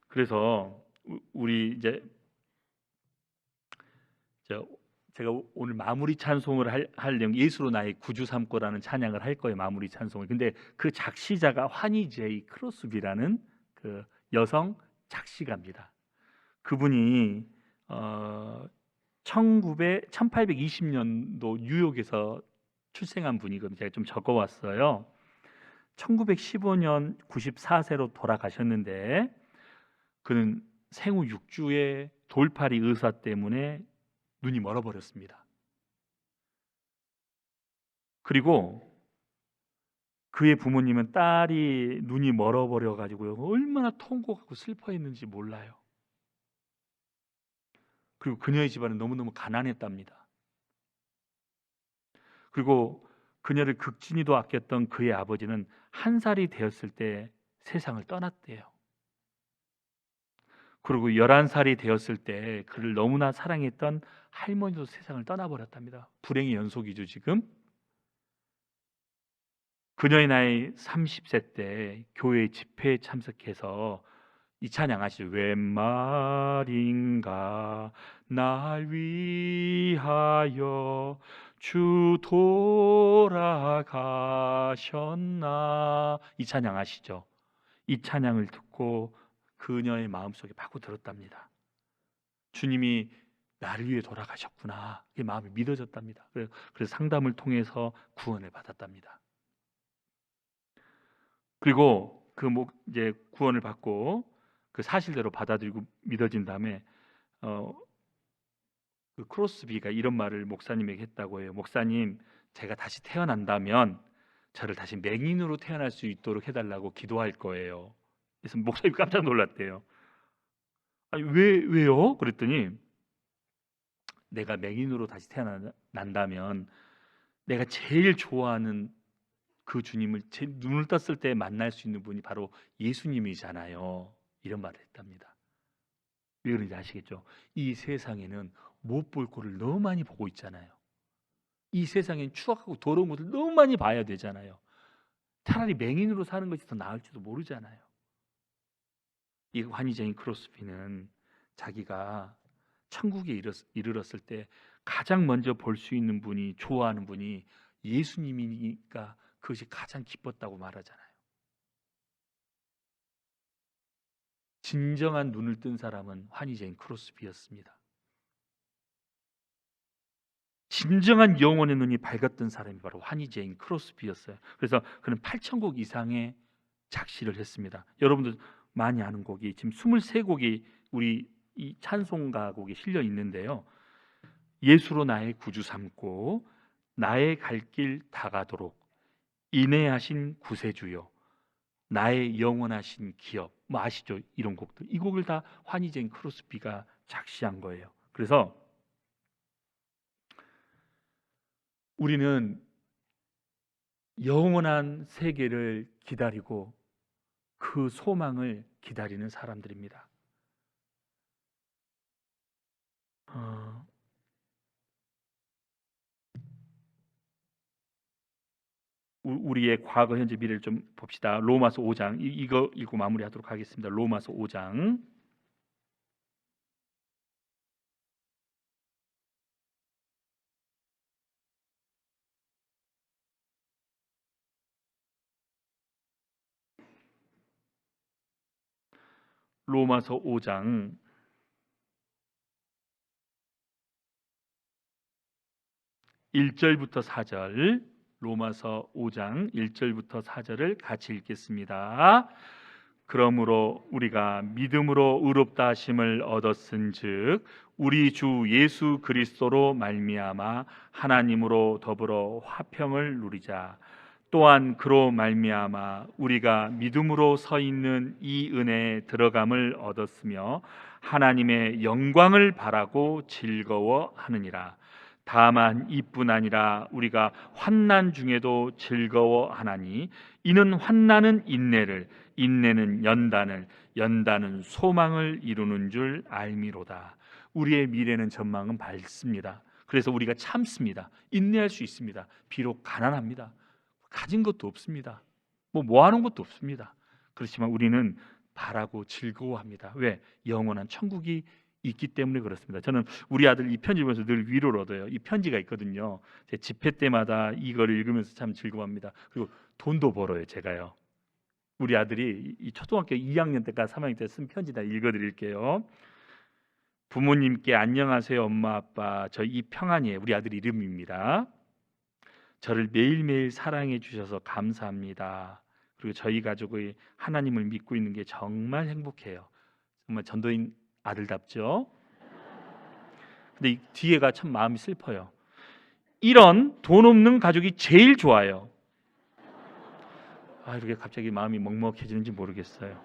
그래서 우리 이제 제가 오늘 마무리 찬송을 할 내용, 예수로 나의 구주 삼고라는 찬양을 할 거예요. 마무리 찬송을. 근데 그 작시자가 환희 제이 크로스비라는 그 여성 작시가입니다. 그분이 1820년도 뉴욕에서 출생한 분이거든요. 제가 좀 적어왔어요. 1915년 94세로 돌아가셨는데 그는 생후 6주에 돌팔이 의사 때문에 눈이 멀어버렸습니다. 그리고 그의 부모님은 딸이 눈이 멀어버려 가지고요 얼마나 통곡하고 슬퍼했는지 몰라요. 그리고 그녀의 집안은 너무너무 가난했답니다. 그리고 그녀를 극진히도 아꼈던 그의 아버지는 1살이 되었을 때 세상을 떠났대요. 그리고 11살이 되었을 때 그를 너무나 사랑했던 할머니도 세상을 떠나버렸답니다. 불행의 연속이죠 지금. 그녀의 나이 30세 때 교회 집회에 참석해서 이 찬양 아시죠? 웬 말인가 날 위하여 주 돌아가셨나, 이 찬양 아시죠? 이 찬양을 듣고 그녀의 마음속에 파고들었답니다. 주님이 나를 위해 돌아가셨구나. 이 마음이 믿어졌답니다. 그래서 상담을 통해서 구원을 받았답니다. 그리고 이제 구원을 받고 그 사실대로 받아들이고 믿어진 다음에 그 크로스비가 이런 말을 목사님에게 했다고 해요. 목사님, 제가 다시 태어난다면 저를 다시 맹인으로 태어날 수 있도록 해달라고 기도할 거예요. 그래서 목사님이 깜짝 놀랐대요. 아니 왜요? 그랬더니 내가 맹인으로 다시 태어난다면 내가 제일 좋아하는 그 주님을 제 눈을 떴을 때 만날 수 있는 분이 바로 예수님이잖아요. 이런 말을 했답니다. 왜 그런지 아시겠죠? 이 세상에는 못 볼 꼴을 너무 많이 보고 있잖아요. 이 세상엔 추악하고 더러운 것을 너무 많이 봐야 되잖아요. 차라리 맹인으로 사는 것이 더 나을지도 모르잖아요. 이 환희제인 크로스비는 자기가 천국에 이르렀을 때 가장 먼저 볼 수 있는 분이, 좋아하는 분이 예수님이니까 그것이 가장 기뻤다고 말하잖아요. 진정한 눈을 뜬 사람은 환희제인 크로스비였습니다. 진정한 영혼의 눈이 밝았던 사람이 바로 환희제인 크로스비였어요. 그래서 그는 8,000곡 이상의 작시를 했습니다. 여러분들 많이 아는 곡이 지금 23곡이 우리 이 찬송가 곡에 실려 있는데요. 예수로 나의 구주 삼고, 나의 갈 길 다가도록, 인내하신 구세주여, 나의 영원하신 기업, 아시죠? 이런 곡들, 이 곡을 다 환희제인 크로스비가 작시한 거예요. 그래서 우리는 영원한 세계를 기다리고 그 소망을 기다리는 사람들입니다. 우리의 과거, 현재, 미래를 좀 봅시다. 로마서 5장 이거 읽고 마무리하도록 하겠습니다. 로마서 5장 로마서 5장 1절부터 4절, 로마서 5장 1절부터 4절을 같이 읽겠습니다. 그러므로 우리가 믿음으로 의롭다 하심을 얻었은즉 우리 주 예수 그리스도로 말미암아 하나님으로 더불어 화평을 누리자. 또한 그로 말미암아 우리가 믿음으로 서 있는 이 은혜에 들어감을 얻었으며 하나님의 영광을 바라고 즐거워하느니라. 다만 이뿐 아니라 우리가 환난 중에도 즐거워하나니 이는 환난은 인내를, 인내는 연단을, 연단은 소망을 이루는 줄 알미로다. 우리의 미래는 전망은 밝습니다. 그래서 우리가 참습니다. 인내할 수 있습니다. 비록 가난합니다. 가진 것도 없습니다. 뭐 하는 것도 없습니다. 그렇지만 우리는 바라고 즐거워합니다. 왜? 영원한 천국이 있기 때문에 그렇습니다. 저는 우리 아들 이 편지 보면서 늘 위로를 얻어요. 이 편지가 있거든요. 제 집회 때마다 이거를 읽으면서 참 즐거워합니다. 그리고 돈도 벌어요, 제가요. 우리 아들이 이 초등학교 2학년 때까지 3학년 때 쓴 편지다 읽어드릴게요. 부모님께 안녕하세요, 엄마 아빠. 저 이평안이에요. 우리 아들 이름입니다. 저를 매일매일 사랑해 주셔서 감사합니다. 그리고 저희 가족의 하나님을 믿고 있는 게 정말 행복해요. 정말 전도인 아들답죠. 근데 이 뒤에가 참 마음이 슬퍼요. 이런 돈 없는 가족이 제일 좋아요. 이렇게 갑자기 마음이 먹먹해지는지 모르겠어요.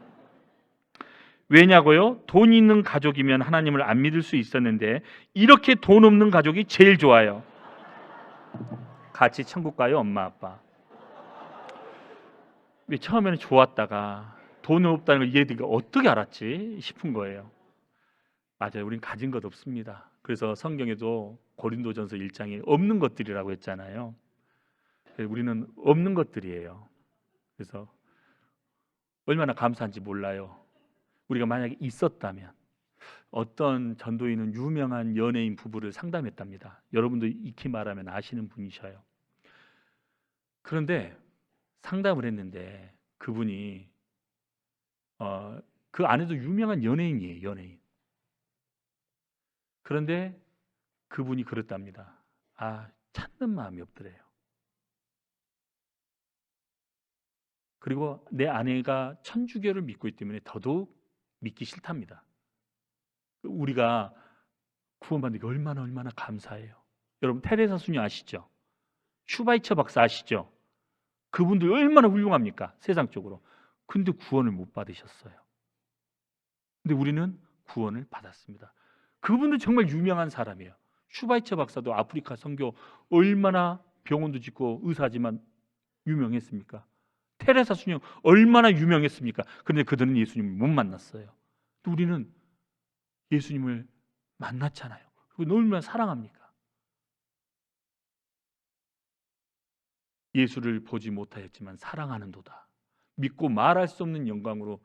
왜냐고요? 돈 있는 가족이면 하나님을 안 믿을 수 있었는데 이렇게 돈 없는 가족이 제일 좋아요. 같이 천국 가요, 엄마 아빠. 왜 처음에는 좋았다가 돈이 없다는 걸 얘들이 어떻게 알았지 싶은 거예요. 맞아요. 우린 가진 것 없습니다. 그래서 성경에도 고린도전서 1장에 없는 것들이라고 했잖아요. 우리는 없는 것들이에요. 그래서 얼마나 감사한지 몰라요. 우리가 만약에 있었다면 어떤 전도인은 유명한 연예인 부부를 상담했답니다. 여러분도 익히 말하면 아시는 분이셔요. 그런데 상담을 했는데 그분이 그 아내도 유명한 연예인이에요. 연예인. 그런데 그분이 그랬답니다. 찾는 마음이 없더래요. 그리고 내 아내가 천주교를 믿고 있기 때문에 더더욱 믿기 싫답니다. 우리가 구원받는 게 얼마나 감사해요. 여러분 테레사 수녀 아시죠? 슈바이처 박사 아시죠? 그분들 얼마나 훌륭합니까? 세상적으로. 근데 구원을 못 받으셨어요. 근데 우리는 구원을 받았습니다. 그분도 정말 유명한 사람이에요. 슈바이처 박사도 아프리카 선교 얼마나 병원도 짓고 의사지만 유명했습니까? 테레사 수녀 얼마나 유명했습니까? 그런데 그들은 예수님을 못 만났어요. 또 우리는 예수님을 만났잖아요. 그리고 얼마나 사랑합니까? 예수를 보지 못하였지만 사랑하는도다. 믿고 말할 수 없는 영광으로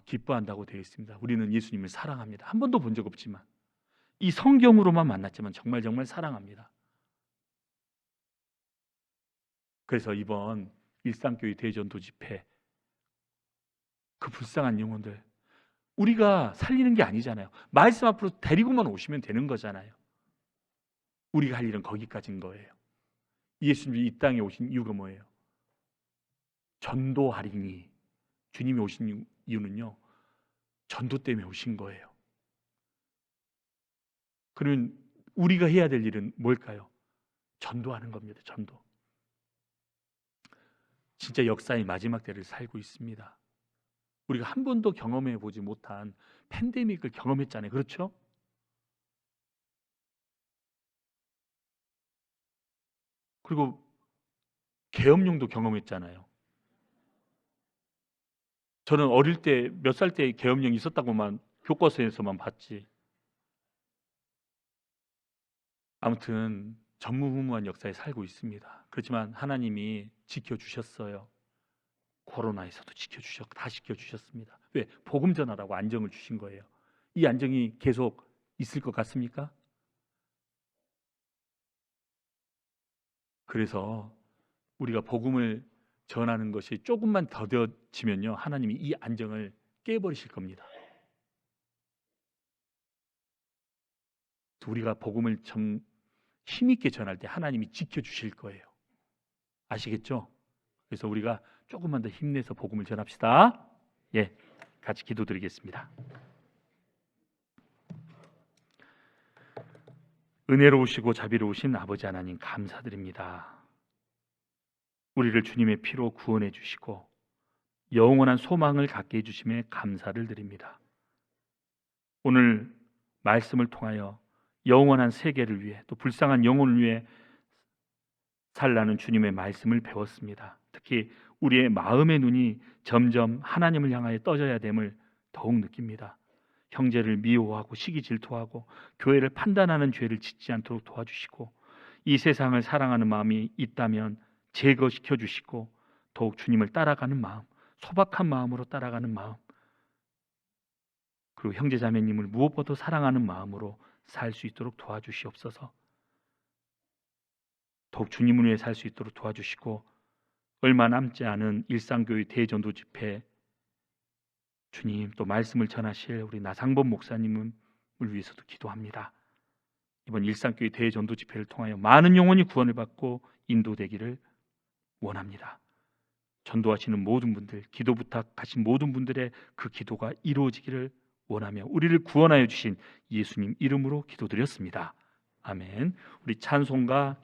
기뻐한다고 되어 있습니다. 우리는 예수님을 사랑합니다. 한 번도 본 적 없지만 이 성경으로만 만났지만 정말 사랑합니다. 그래서 이번 일상교회 대전도 집회 그 불쌍한 영혼들 우리가 살리는 게 아니잖아요. 말씀 앞으로 데리고만 오시면 되는 거잖아요. 우리가 할 일은 거기까지인 거예요. 예수님이 이 땅에 오신 이유가 뭐예요? 전도하리니. 주님이 오신 이유는요, 전도 때문에 오신 거예요. 그러면 우리가 해야 될 일은 뭘까요? 전도하는 겁니다. 전도. 진짜 역사의 마지막 때를 살고 있습니다. 우리가 한 번도 경험해 보지 못한 팬데믹을 경험했잖아요. 그렇죠? 그리고 계엄령도 경험했잖아요. 저는 어릴 때 몇 살 때 계엄령이 있었다고만 교과서에서만 봤지. 아무튼 전무후무한 역사에 살고 있습니다. 그렇지만 하나님이 지켜주셨어요. 코로나에서도 다 지켜주셨습니다. 왜? 복음 전하라고 안정을 주신 거예요. 이 안정이 계속 있을 것 같습니까? 그래서 우리가 복음을 전하는 것이 조금만 더뎌지면요, 하나님이 이 안정을 깨버리실 겁니다. 우리가 복음을 좀 힘있게 전할 때 하나님이 지켜주실 거예요. 아시겠죠? 그래서 우리가 조금만 더 힘내서 복음을 전합시다. 예, 같이 기도드리겠습니다. 은혜로우시고 자비로우신 아버지 하나님 감사드립니다. 우리를 주님의 피로 구원해 주시고 영원한 소망을 갖게 해주심에 감사를 드립니다. 오늘 말씀을 통하여 영원한 세계를 위해 또 불쌍한 영혼을 위해 살라는 주님의 말씀을 배웠습니다. 특히 우리의 마음의 눈이 점점 하나님을 향하여 떠져야 됨을 더욱 느낍니다. 형제를 미워하고 시기 질투하고 교회를 판단하는 죄를 짓지 않도록 도와주시고 이 세상을 사랑하는 마음이 있다면 제거시켜 주시고 더욱 주님을 따라가는 마음, 소박한 마음으로 따라가는 마음, 그리고 형제자매님을 무엇보다 사랑하는 마음으로 살 수 있도록 도와주시옵소서. 더욱 주님을 위해 살 수 있도록 도와주시고 얼마 남지 않은 일상교회 대전도 집회, 주님 또 말씀을 전하실 우리 나상범 목사님을 위해서도 기도합니다. 이번 일상교회 대전도 집회를 통하여 많은 영혼이 구원을 받고 인도되기를 원합니다. 전도하시는 모든 분들, 기도 부탁하신 모든 분들의 그 기도가 이루어지기를 원하며 우리를 구원하여 주신 예수님 이름으로 기도드렸습니다. 아멘. 우리 찬송가